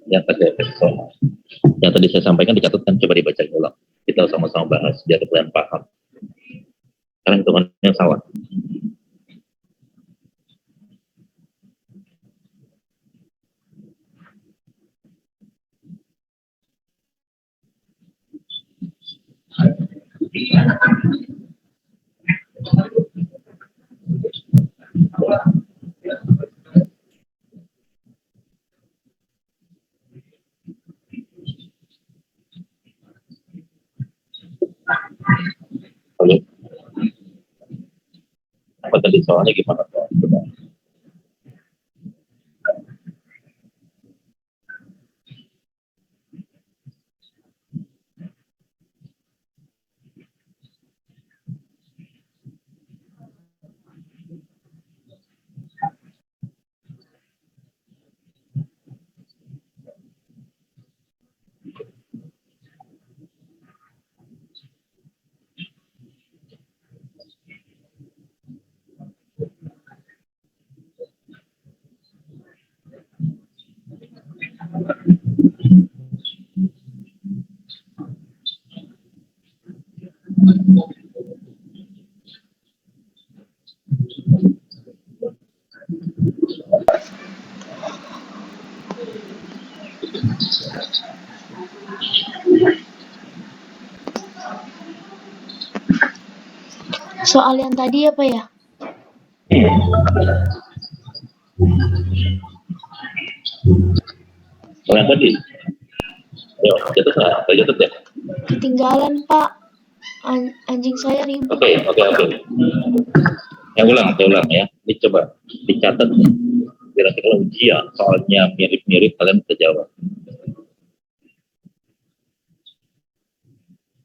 yang tadi saya sampaikan dicatatkan, coba dibaca ulang. Kita sama-sama bahas biar kalian paham. Karena hitungannya salah. Halo. Apa tadi soalnya gimana? Coba. Soal yang tadi apa ya? Soal yang tadi. Yo, jatuh nggak? Jatuh ya? Ketinggalan, Pak. Anjing saya ribut. Oke. Saya ulang ya. Ini coba dicatat. Kira-kira ujian soalnya mirip-mirip, kalian bisa jawab.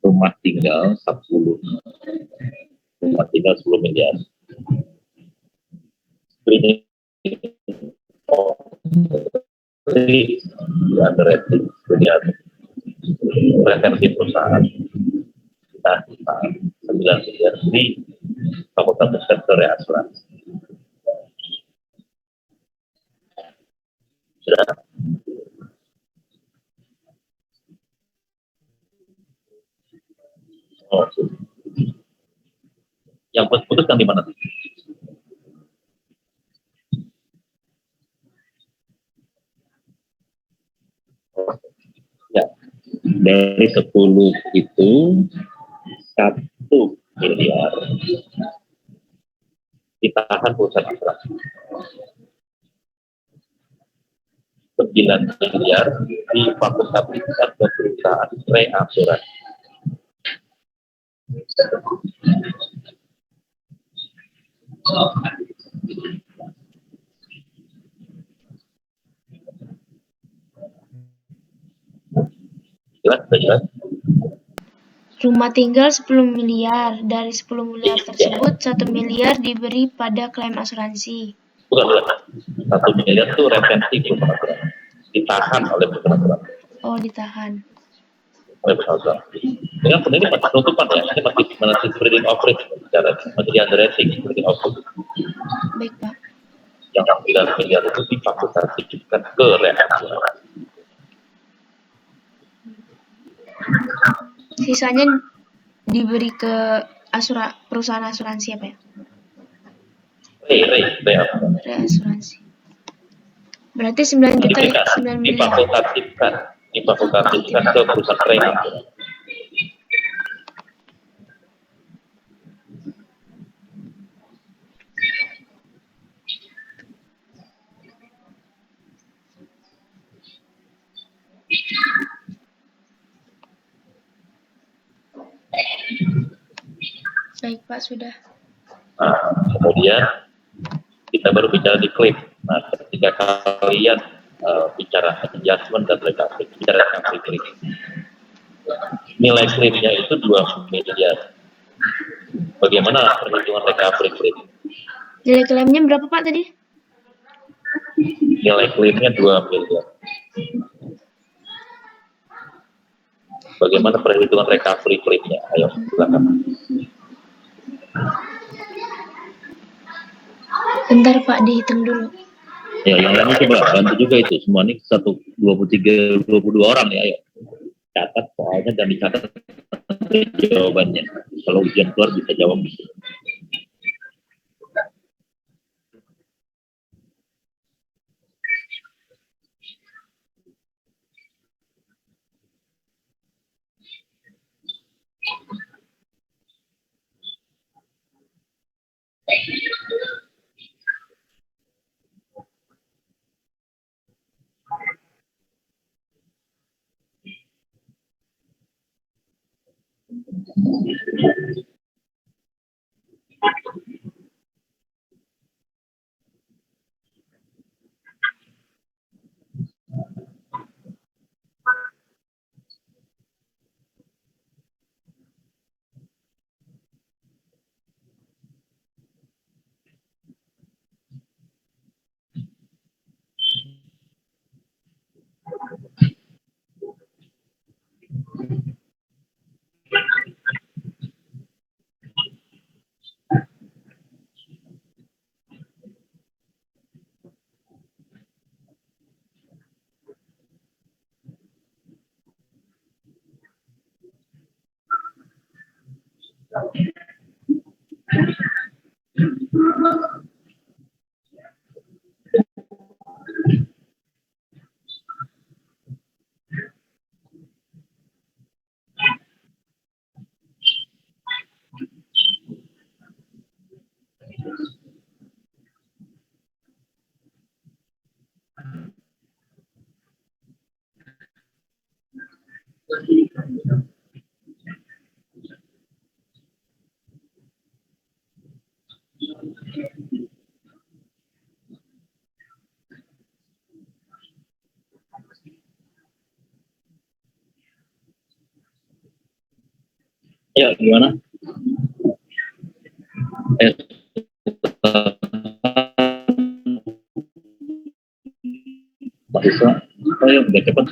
Rumah tinggal 10 miliar. Ini underrating, retensi perusahaan kita 9 miliar di Fakultas Sektor Asuransi. Sudah. Oh, yang putus yang di mana? Ya, dari 10 itu 1 miliar ditahan perusahaan asuransi. 9 miliar difakultatifkan ke perusahaan reasuransi. Jelas? Rumah tinggal 10 miliar. Dari 10 miliar tersebut, 1 miliar diberi pada klaim asuransi. Bukan. 1 miliar itu retensi perusahaan asuransi. Ditahan oleh perusahaan asuransi. Oh, ditahan. Oleh perusahaan asuransi. Ini masih penutupan ya. Ini masih spreading of risk. Masih di underrating, spreading of risk. Baik, Pak. Yang 9 miliar itu difakultatifkan ke reasuransi. Sisanya diberi ke perusahaan asuransi apa ya? Reasuransi. Berarti 9 juta ya? 9 miliar. Difakultatifkan ke perusahaan reasuransi. Baik, Pak, sudah. Nah, kemudian kita baru bicara di klaim. Nah, ketika kalian bicara adjustment dan recovery, bicara recovery klaim. Nilai klaimnya itu 2 miliar. Bagaimana perhitungan recovery klaim? Nilai klaimnya berapa, Pak, tadi? Nilai klaimnya 2 miliar. Bagaimana perhitungan recovery klaimnya? Ayo, silakan. Bentar, Pak, dihitung dulu. Ya, yang lainnya coba bantu juga itu. Semua ini 22 orang ya. Ayo. Catat soalnya dan dicatat jawabannya. Kalau ujian keluar bisa jawab. Ya, gimana? Mahasiswa, ayo udah cepat.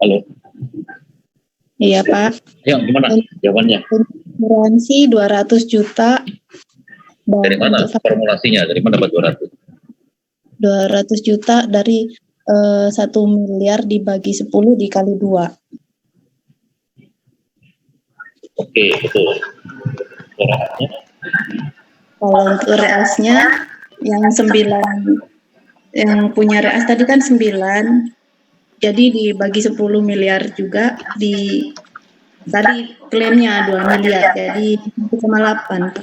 Halo. Iya, Pak. Ya, gimana jawabannya? Asuransi 200 juta. Dari mana formulasinya? Dari mana dapat 200? 200 juta dari 1 miliar dibagi 10 dikali 2. Oke, betul. Reasnya? Kalau untuk reasnya yang 9, yang punya reas tadi kan 9, jadi dibagi 10 miliar juga, tadi klaimnya 2 miliar, jadi 1,8.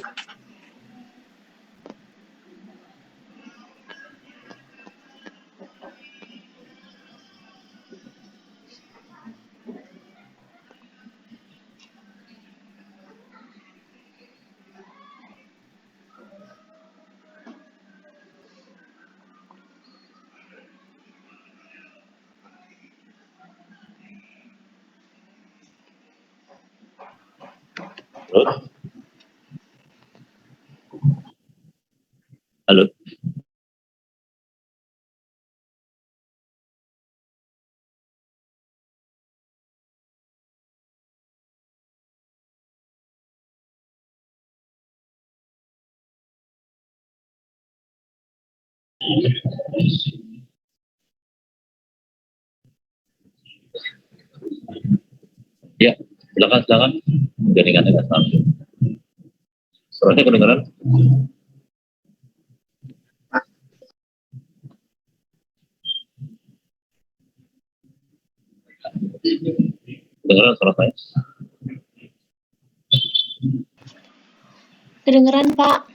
Terus? Halo. Ya, silakan. Jaringannya nggak stabil. Suaranya kedengeran? Kedengeran suara saya? Kedengeran, Pak.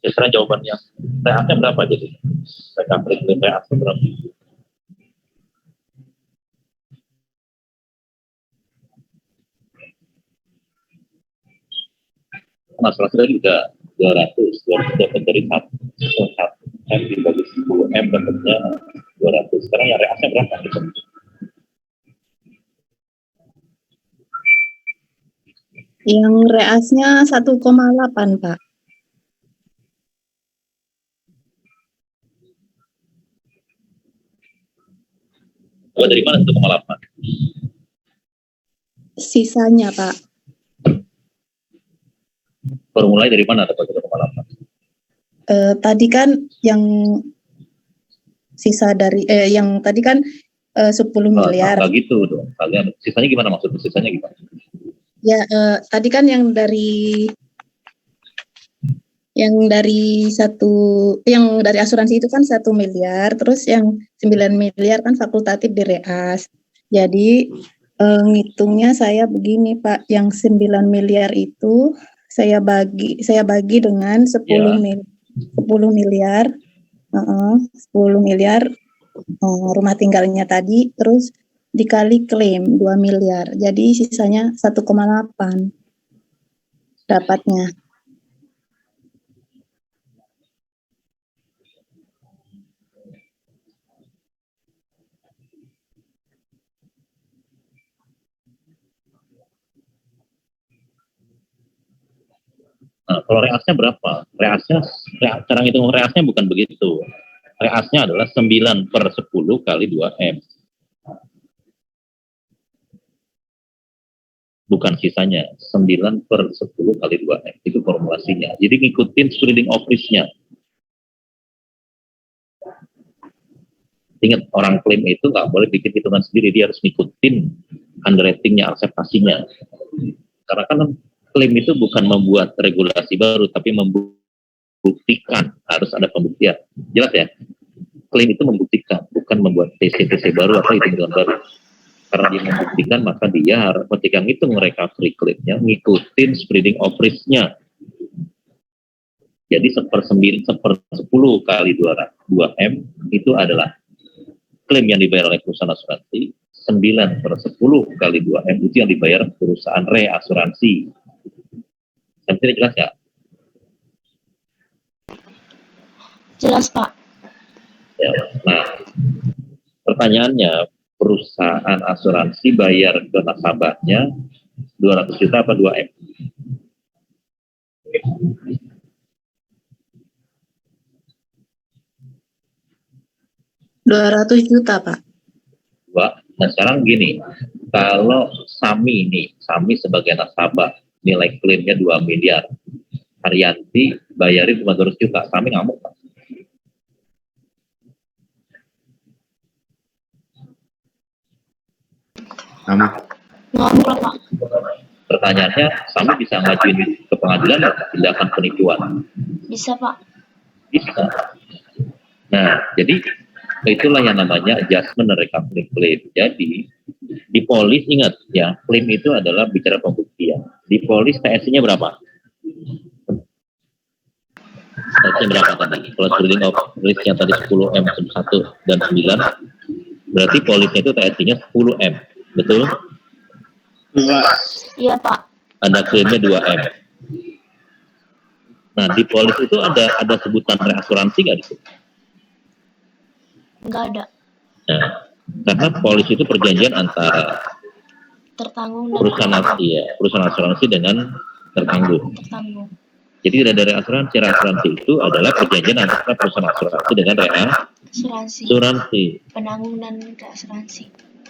Sekarang jawabannya. PA-nya berapa jadi? Recovery claim PA berapa? Masalah tadi udah 200 dapat dari 1 M dibagi 10 M dapatnya 200. Sekarang yang reasnya berapa? Gitu? Yang reasnya 1,8, Pak. Oh, dari mana 1,8? Sisanya, Pak. Formulanya dari mana dapat 1,8? Tadi kan yang sisa dari yang tadi kan 10 miliar. Nah, gitu dong. Kalian sisanya gimana maksudnya? Sisanya gimana? Ya, tadi kan yang dari asuransi itu kan 1 miliar, terus yang 9 miliar kan fakultatif di reas. Jadi ngitungnya saya begini, Pak, yang 9 miliar itu saya bagi dengan 10 miliar 10 miliar rumah tinggalnya tadi, terus dikali klaim 2 miliar. Jadi sisanya 1,8 dapatnya. Nah, kalau reasnya berapa? Cara ngitung reasnya bukan begitu. Reasnya adalah 9/10 kali 2M. Bukan sisanya, 9/10 kali 2M. Itu formulasinya. Jadi ngikutin spreading of risk-nya. Ingat, orang klaim itu nggak boleh bikin hitungan sendiri. Dia harus ngikutin underwriting-nya, akseptasinya. Karena kan klaim itu bukan membuat regulasi baru, tapi membuktikan, harus ada pembuktian. Jelas ya? Klaim itu membuktikan, bukan membuat TC-TC baru atau hitungan baru. Karena dia membuktikan, maka dia harus ketika ngitung recovery claim-nya, ngikutin spreading of risk-/nya. Jadi 1/10 kali 2M itu adalah klaim yang dibayar oleh perusahaan asuransi, 9/10 kali 2M itu yang dibayar perusahaan reasuransi. Sampai jelas ya? Jelas, Pak. Ya, nah, pertanyaannya, perusahaan asuransi bayar ke nasabahnya 200 juta apa 2M? $200 juta, Pak. Nah, sekarang gini, kalau Sami sebagai nasabah, nilai klaimnya 2 miliar. Haryanti bayarin cuma 200 juta, Sami ngamuk, Pak. Ngamuk lah, Pak. Pertanyaannya, Sami bisa ngajuin ke pengadilan nggak tindakan penipuan? Bisa, Pak. Bisa. Nah, jadi itulah yang namanya adjustment dan recovery claim. Jadi, di polis ingat ya, klaim itu adalah bicara pembuktian. Di polis TSI-nya berapa? TSI berapa tadi? Kalau spreading of risk yang tadi 10M, 1 dan 9, berarti polisnya itu TSI-nya 10M. Betul? Iya, Pak. Ada klaimnya 2M. Nah, di polis itu ada sebutan reasuransi nggak di situ? Nggak ada. Nah, karena polis itu perjanjian antara Tertanggung dan perusahaan asuransi dengan tertanggung. tertanggung. Jadi tidak ada reasuransi itu adalah perjanjian antara perusahaan asuransi dengan reasuransi. Penanggung dan reasuransi.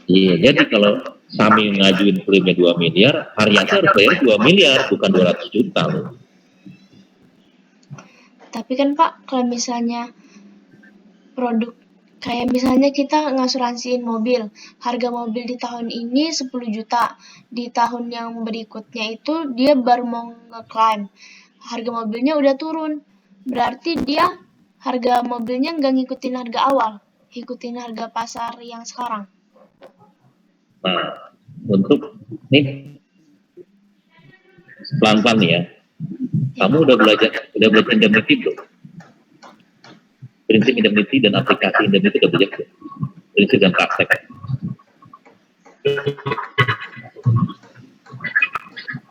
Iya, jadi kalau Sami ngajuin klaimnya 2 miliar, Haryanti harus bayar 2 miliar, bukan 200 juta loh. Tapi kan, Pak, kalau misalnya produk Kayak misalnya kita ngasuransiin mobil, harga mobil di tahun ini 10 juta, di tahun yang berikutnya itu dia baru mau ngeklaim, harga mobilnya udah turun, berarti dia harga mobilnya nggak ngikutin harga awal, ngikutin harga pasar yang sekarang. Nah, untuk ini pelan-pelan nih ya. Kamu udah belajar indemnity belum? Prinsip indemnity dan aplikasi indemnity udah belajar belum? Prinsip dan praktek.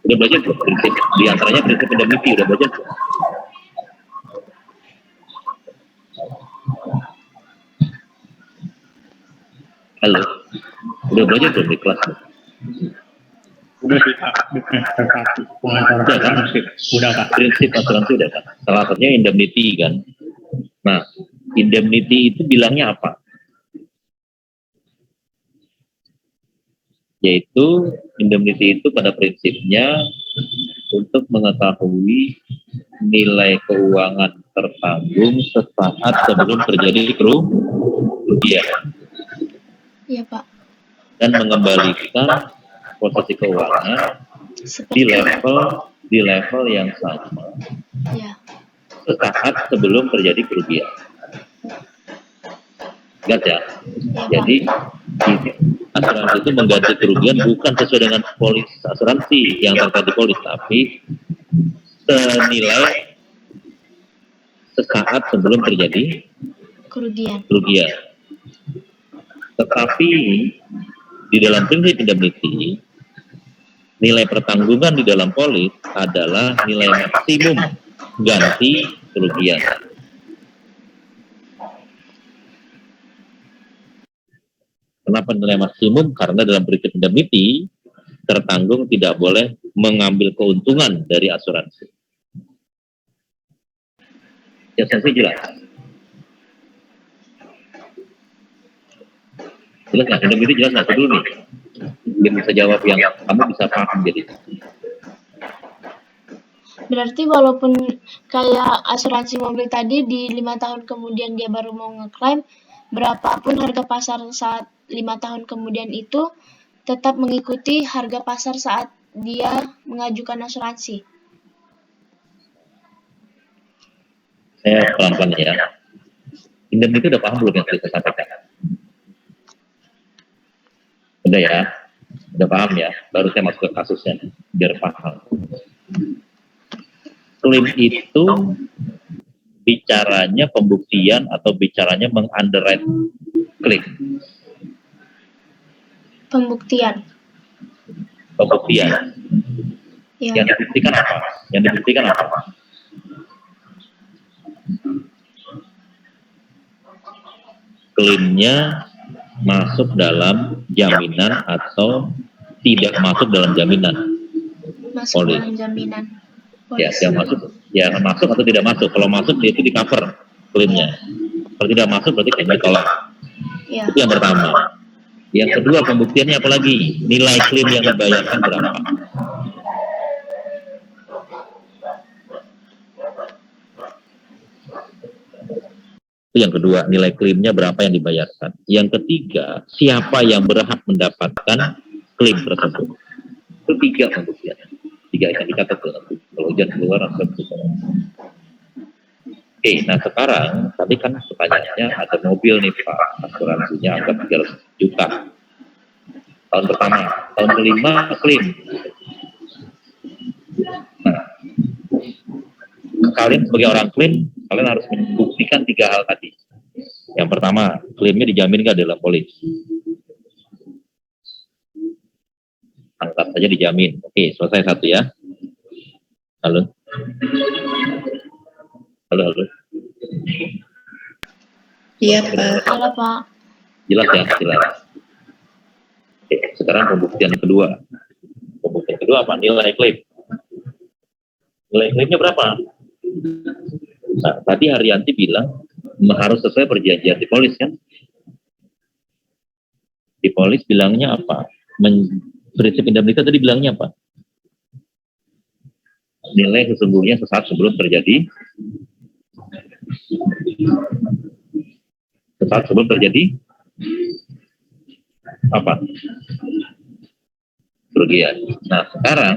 Udah belajar belum? Prinsip di antaranya prinsip indemnity udah belajar belum? Halo, udah belajar belum di kelas? Udah sih Pak, Udah kan? udah Pak. Prinsip asuransi udah kan? Salah satunya indemnity kan? Nah, indemnity itu bilangnya apa? Yaitu indemnity itu pada prinsipnya untuk mengetahui nilai keuangan tertanggung sesaat sebelum terjadi kerugian Iya Pak. dan mengembalikan posisi keuangan di level yang sama Ya. sesaat sebelum terjadi kerugian. Ingat ya. Jadi asuransi itu mengganti kerugian bukan sesuai dengan polis asuransi yang terkait di polis, tapi senilai sesaat sebelum terjadi Kerugian. Tetapi di dalam prinsip indemnity, nilai pertanggungan di dalam polis adalah nilai maksimum ganti kerugian. Kenapa nilai maksimum? Karena dalam prinsip indemnity, tertanggung tidak boleh mengambil keuntungan dari asuransi. Ya, saya jelas. Jelas nggak? Indemnity jelas nggak? Dulu nih. Biar bisa jawab yang kamu bisa paham jadi. Berarti walaupun kayak asuransi mobil tadi di 5 tahun kemudian dia baru mau ngeklaim, berapapun harga pasar saat 5 tahun kemudian itu tetap mengikuti harga pasar saat dia mengajukan asuransi. Saya pelan-pelan ya. Indemnity udah paham belum yang tadi saya sampaikan? Udah ya? Udah paham ya? Baru saya masuk ke kasusnya nih, biar paham. Klaim itu bicaranya pembuktian atau bicaranya meng-underwrite klaim? Pembuktian. Ya. Yang dibuktikan apa? Klaimnya masuk dalam jaminan atau tidak masuk dalam jaminan? Masuk Polis. dalam jaminan. Ya, yang masuk atau tidak masuk. Kalau masuk itu di cover klaimnya. Kalau tidak masuk berarti klaimnya ditolak. Ya. Itu yang pertama. Yang kedua, pembuktiannya apa lagi? Nilai klaim yang dibayarkan berapa? Itu yang kedua, nilai klaimnya berapa yang dibayarkan. Yang ketiga, siapa yang berhak mendapatkan klaim tersebut. Itu 3 pembuktiannya. 3 yang dicatat tuh. Kalau hujan keluar atau Oke, nah sekarang tadi kan pertanyaannya ada mobil nih Pak, asuransinya anggap 300 juta. Tahun pertama, tahun kelima klaim. Nah, kalian sebagai orang klaim, kalian harus membuktikan 3 hal tadi. Yang pertama, klaimnya dijamin nggak dalam polis? Anggap saja dijamin. Oke, selesai 1 ya. Halo. Iya, Pak. Halo Pak. Jelas ya, jelas. Oke, sekarang pembuktian kedua. Pembuktian kedua apa? Nilai klaim. Nilai klaimnya berapa? Nah, tadi Haryanti bilang harus sesuai perjanjian di polis kan? Di polis bilangnya apa? Prinsip indemnity tadi bilangnya apa? Nilai sesungguhnya sesaat sebelum terjadi Sesaat sebelum terjadi apa? Kerugian. Nah, sekarang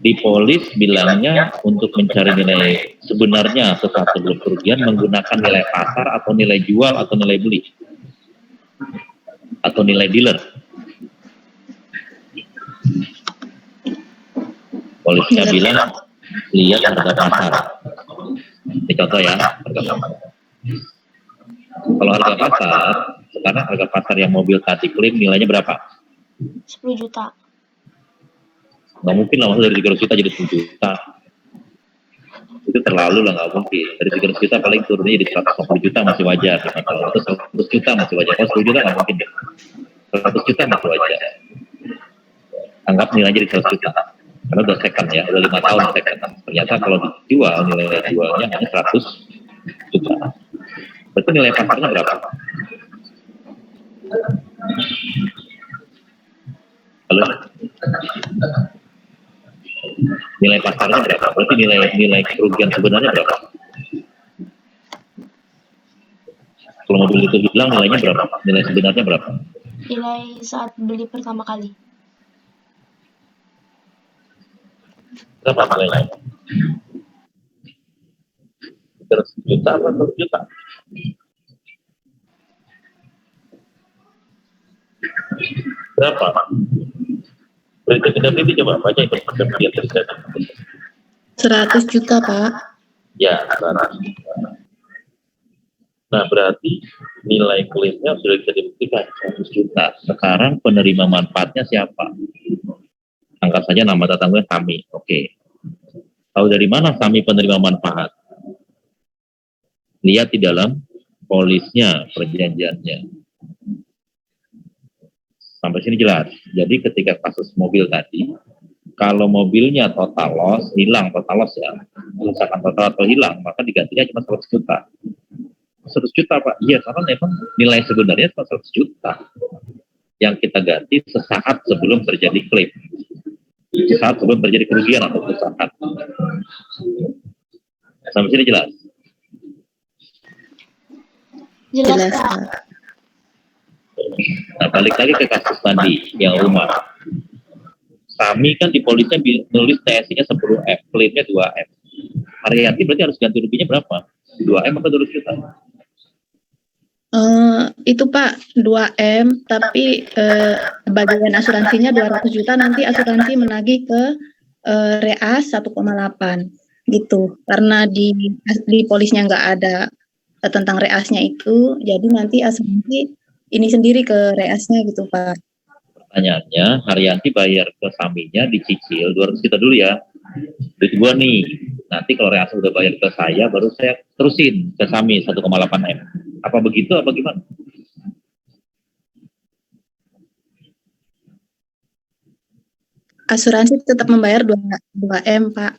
di polis bilangnya untuk mencari nilai sebenarnya sesaat sebelum kerugian menggunakan nilai pasar atau nilai jual atau nilai beli atau nilai dealer. Polisnya bilang lihat harga pasar. Ini contoh ya, harga pasar. Kalau harga pasar, sekarang harga pasar yang mobil tadi klaim nilainya berapa? 10 juta. Nggak mungkin lah, maksudnya dari 300 juta jadi 10 juta. Itu terlalu lah, nggak mungkin. Dari 300 juta paling turunnya jadi 150 juta masih wajar. Kalau itu 100 juta masih wajar. Kalau 10 juta nggak mungkin deh. 100 juta masih wajar. Anggap nilainya jadi 100 juta. Karena udah second ya, udah 5 tahun second. Ternyata kalau dijual, nilai jualnya hanya 100 juta. Berarti nilai pasarnya berapa? Halo? Nilai pasarnya berapa? Berarti nilai kerugian sebenarnya berapa? Kalau mobil itu bilang nilainya berapa? Nilai sebenarnya berapa? Nilai saat beli pertama kali. Berapa nilainya? 300 juta atau 100 juta? Berapa? Berita coba baca itu perjanjian terjadi. 100 juta, Pak. Ya, 100 juta. Nah, berarti nilai klaimnya sudah bisa dibuktikan 100 juta. Sekarang penerima manfaatnya siapa? Angkat saja nama tetangganya kami. Oke. Tahu dari mana kami penerima manfaat? Lihat di dalam polisnya, perjanjiannya. Sampai sini jelas. Jadi ketika kasus mobil tadi, kalau mobilnya total loss, hilang total loss ya, kerusakan total atau hilang, maka digantinya cuma 100 juta. 100 juta Pak? Iya, karena memang nilai sebenarnya cuma 100 juta. Yang kita ganti sesaat sebelum terjadi klaim. Sesaat sebelum terjadi kerugian atau kerusakan. Sampai sini jelas? Jelas, Jelas, Pak. Pak. Nah, balik lagi ke kasus tadi yang rumah. Kami kan di polisnya nulis TSI-nya 10M, klaimnya 2M. Haryanti berarti harus ganti ruginya berapa? 2M atau 200 juta? Itu Pak 2M, tapi bagian asuransinya 200 juta, nanti asuransi menagih ke reas 1,8 gitu. Karena di polisnya nggak ada tentang reasnya itu, jadi nanti asuransi ini sendiri ke reasnya gitu Pak. Pertanyaannya, Haryanti bayar ke Saminya dicicil 200 juta dulu ya. Duit gua nih. Nanti kalau reas udah bayar ke saya, baru saya terusin ke Sami 1,8M. Apa begitu apa gimana? Asuransi tetap membayar 2M Pak.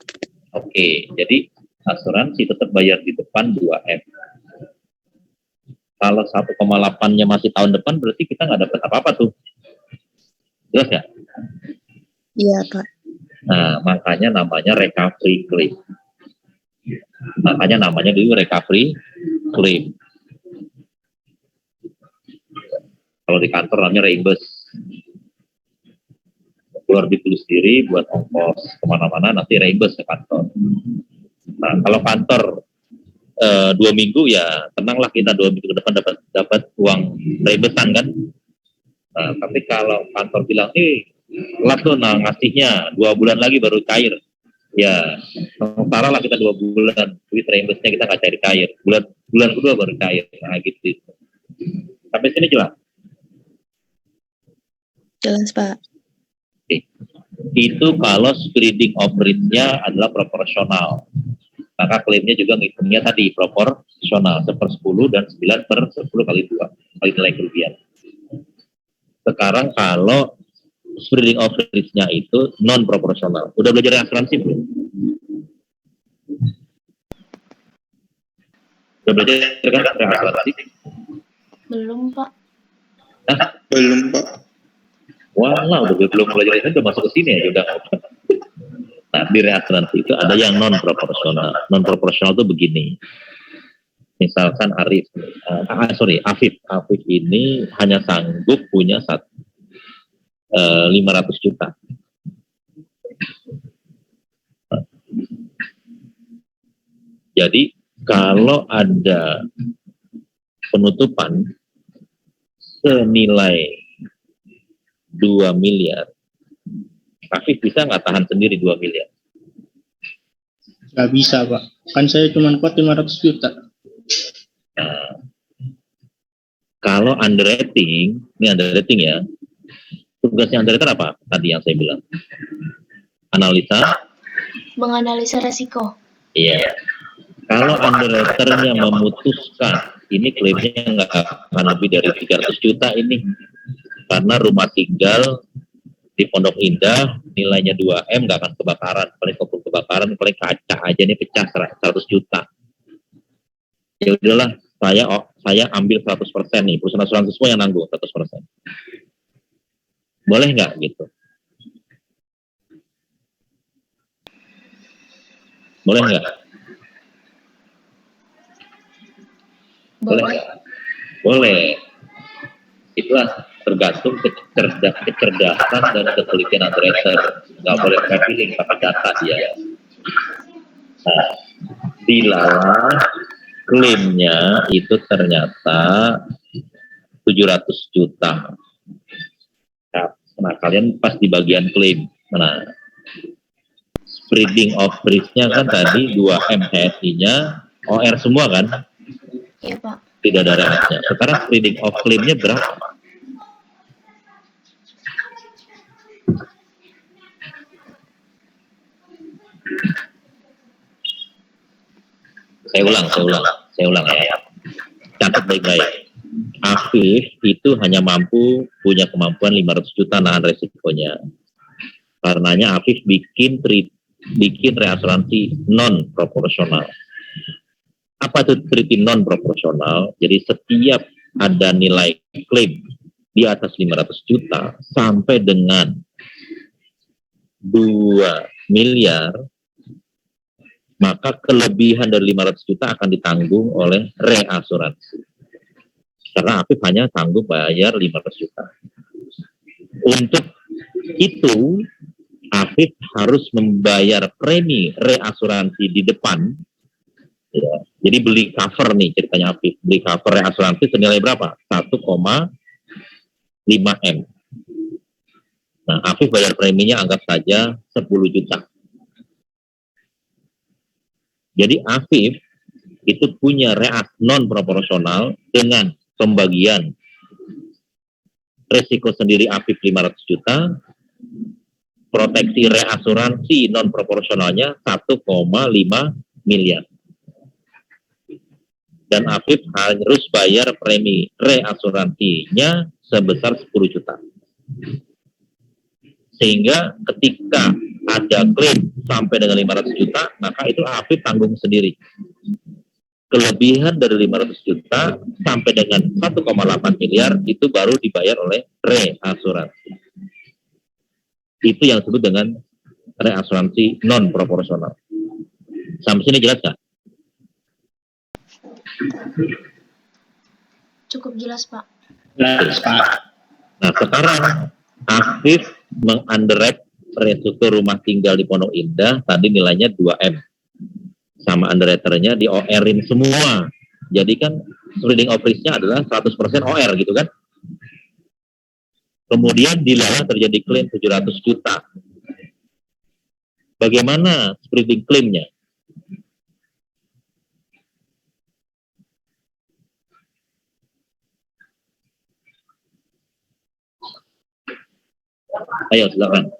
Oke, jadi asuransi tetap bayar di depan 2M. Kalau 1,8-nya masih tahun depan, berarti kita nggak dapat apa-apa tuh. Jelas ya? Iya Pak. Nah, makanya namanya recovery claim. Makanya namanya dulu recovery claim. Kalau di kantor namanya reimburse. Keluar ditulis sendiri buat ongkos kemana-mana, nanti reimburse ke kantor. Nah, kalau kantor 2 minggu ya tenanglah, kita 2 minggu ke depan dapat uang reimbursan kan. Nah, tapi kalau kantor bilang telat tuh ngasihnya 2 bulan lagi baru cair, ya sementara lah kita 2 bulan duit reimbursenya kita nggak cair, bulan kedua baru cair. Nah gitu. Sampai sini jelas? Jelas Pak. Oke. Itu kalau spreading of rate-nya adalah proporsional, maka klaimnya juga ngitungnya tadi proporsional 1/10 dan 9/10 kali 2 kali nilai kerugian. Sekarang kalau spreading of risk-nya itu non proporsional. Udah belajar asuransi belum? Udah belajar kan asuransi? Belum, Pak. Belum, Pak. Wah, udah belum belajar itu udah masuk ke sini ya, udah. Nah, Nah, di reasuransi itu ada yang non proporsional. Non proporsional itu begini. Misalkan Afif ini hanya sanggup punya 500 juta. Jadi kalau ada penutupan senilai 2 miliar, Afif bisa nggak tahan sendiri 2 miliar? Nggak bisa, Pak. Kan saya cuma kuat 500 juta. Nah, kalau underwriting, ini underwriting ya, tugasnya underwriter apa? Tadi yang saya bilang. Menganalisa resiko. Iya. Kalau underwriternya memutuskan, ini klaimnya nggak akan lebih dari 300 juta ini. Karena rumah tinggal di Pondok Indah nilainya 2M nggak akan kebakaran. Paling kebakaran, paling kaca aja nih pecah 100 juta. Ya udahlah, saya ambil 100% nih, perusahaan asuransi semua yang nanggung 100%. Boleh nggak gitu? Boleh nggak? Boleh nggak? Boleh. Itulah tergantung kecerdasan dan ketelitian underwriter. Nggak boleh pakai feeling, pakai data dia. Nah, dilala klaimnya itu ternyata 700 juta. Nah, kalian pas di bagian klaim. Nah, spreading of risk-nya kan tadi 2M HSI-nya, OR semua kan? Iya, Pak. Tidak ada reasnya. Sekarang spreading of claim-nya berapa? Saya ulang ya. Catat baik-baik. Afif itu hanya punya kemampuan 500 juta nahan resikonya. Karenanya Afif bikin reasuransi non proporsional. Apa itu treaty non proporsional? Jadi setiap ada nilai klaim di atas 500 juta sampai dengan 2 miliar, maka kelebihan dari 500 juta akan ditanggung oleh reasuransi. Karena Afif hanya sanggup bayar 500 juta. Untuk itu, Afif harus membayar premi reasuransi di depan. Ya. Jadi beli cover nih ceritanya Afif. Beli cover reasuransi senilai berapa? 1,5M. Nah, Afif bayar preminya anggap saja 10 juta. Jadi Afif itu punya reas non proporsional dengan pembagian resiko sendiri Afif 500 juta, proteksi reasuransi non proporsionalnya 1,5 miliar. Dan Afif harus bayar premi reasuransinya sebesar 10 juta. Sehingga ketika ada klaim sampai dengan 500 juta, maka itu Afif tanggung sendiri. Kelebihan dari 500 juta sampai dengan 1,8 miliar itu baru dibayar oleh reasuransi. Itu yang disebut dengan reasuransi non proporsional. Sampai sini jelas nggak? Cukup jelas, Pak. Jelas, Pak. Nah, sekarang Afif mengunderwrite resiko rumah tinggal di Pondok Indah tadi nilainya 2M. Sama underwriternya di OR-in semua. Jadi kan spreading of risk-nya adalah 100% OR gitu kan. Kemudian dilala terjadi klaim 700 juta. Bagaimana spreading klaimnya? Ayo silakan.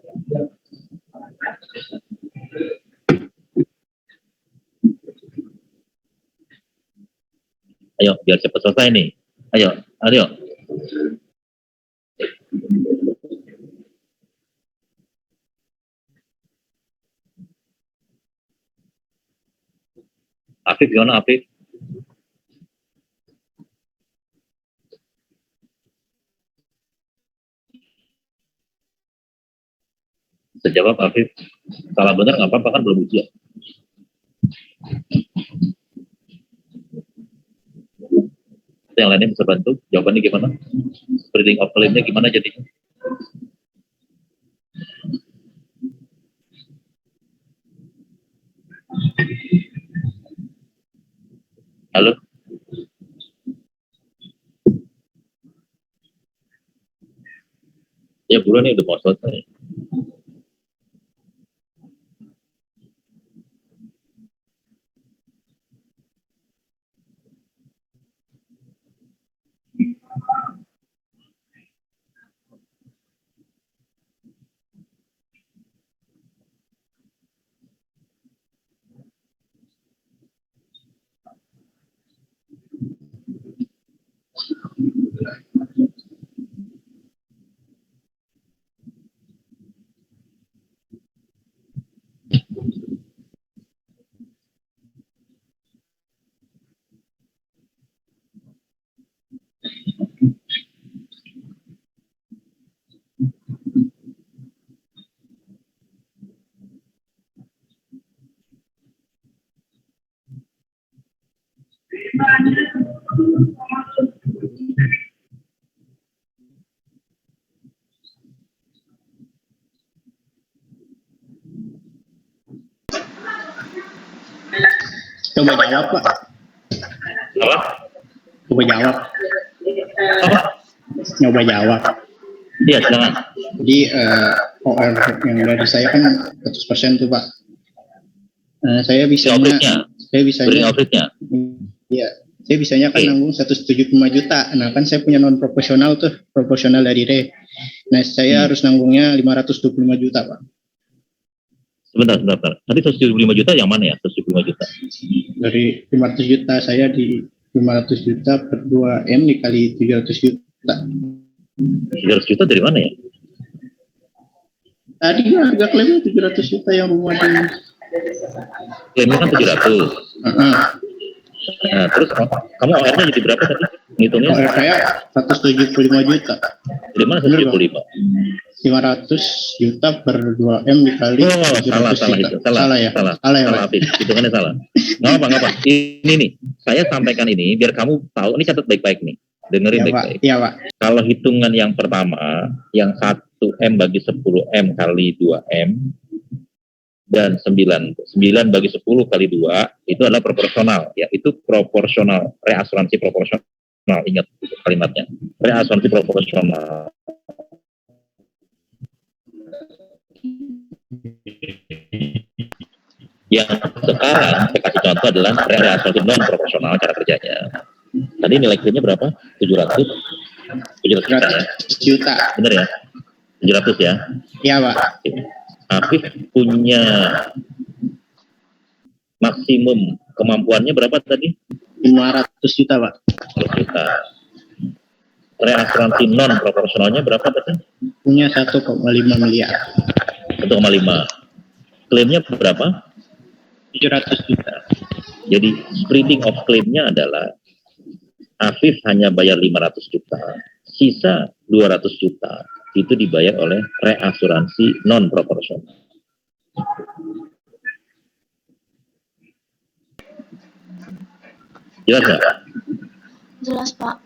Ayo biar cepat selesai nih. Ayo. Afif gimana Afif? Bisa jawab Afif. Salah benar nggak apa-apa kan belum ujian. Yang lainnya bisa bantu. Jawabannya gimana? Spreading of claim-nya gimana jadinya? Halo? Ya bulan ini udah mau selesai. Coba jawab, Pak. Apa? Coba jawab. Apa? Coba jawab. Iya, silakan. Jadi OR yang dari saya kan 100% tuh, Pak. Saya bisanya, Spreading of rate-nya. iya, saya bisanya kan nanggung 175 juta. Nah, kan saya punya non proporsional tuh, proporsional dari RE. Nah, saya harus nanggungnya 525 juta, Pak. Sebentar. Tadi 175 juta yang mana ya? 175 juta. Dari 500 juta, saya di 500 juta per 2M dikali 700 juta. 300 juta dari mana ya? Tadi harga klaimnya 700 juta yang rumah di... Klaimnya kan 700. Nah, terus kamu OR-nya jadi berapa tadi? Ngitungnya? OR saya 175 juta. Dari mana 175? 500 juta per 2M dikali 700 juta. Salah ya? Salah ya, Pak? Hitungannya salah. Nggak apa. Ini nih, saya sampaikan ini biar kamu tahu. Ini catat baik-baik nih. Dengerin baik-baik. Iya, Pak. Kalau hitungan yang pertama, yang 1M bagi 10M kali 2M, dan 9 bagi 10 kali 2, itu adalah proporsional. Ya, itu proporsional. Reasuransi proporsional. Ingat kalimatnya. Reasuransi proporsional. Yang sekarang saya kasih contoh adalah reasuransi non proporsional cara kerjanya. Tadi nilai klaimnya berapa? 700 juta. Bener ya? 700 ya? Iya, Pak. Afif punya maksimum kemampuannya berapa tadi? 500 juta, Pak. 500 juta. Reasuransi non proporsionalnya berapa tadi? Punya 1,5 miliar. 1,5. Klaimnya berapa? 700 juta. Jadi spreading of claim-nya adalah Afif hanya bayar 500 juta, sisa 200 juta itu dibayar oleh reasuransi non proporsional. Jelas nggak? Jelas, Pak.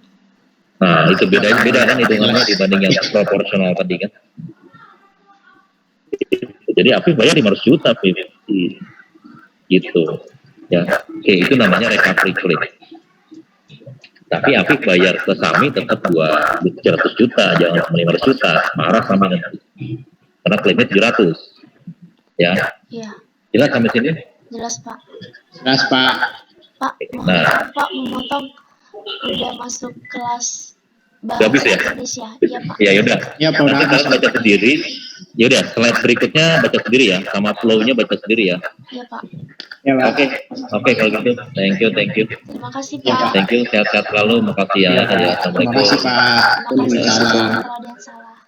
Nah, itu beda kan hitungannya dibanding yang proporsional tadi kan. Jadi Afif bayar 500 juta, Afif. Gitu. Ya, oke, itu namanya recovery claim. Tapi Afif bayar ke Sami tetap 200 juta, jangan 500 juta. Marah Sami nanti. Karena klaimnya 700. Ya. Iya. Jelas sampai sini? Jelas, Pak. Jelas, Pak. Pak, Nah. Pak memotong udah masuk kelas Udah habis ya? Indonesia. Iya, Pak. Ya yaudah. Ya, Pak. Nanti kalian baca sendiri. Yaudah, slide berikutnya baca sendiri ya. Sama flow-nya baca sendiri ya. Iya, Pak. Ya, Pak. Oke, kalau gitu. Thank you. Terima kasih, Pak. Thank you, sehat-sehat selalu. Makasih ya. Terima Assalamualaikum. kasih, Pak. Terima kasih. Waalaikumsalam. Kalau ada yang salah.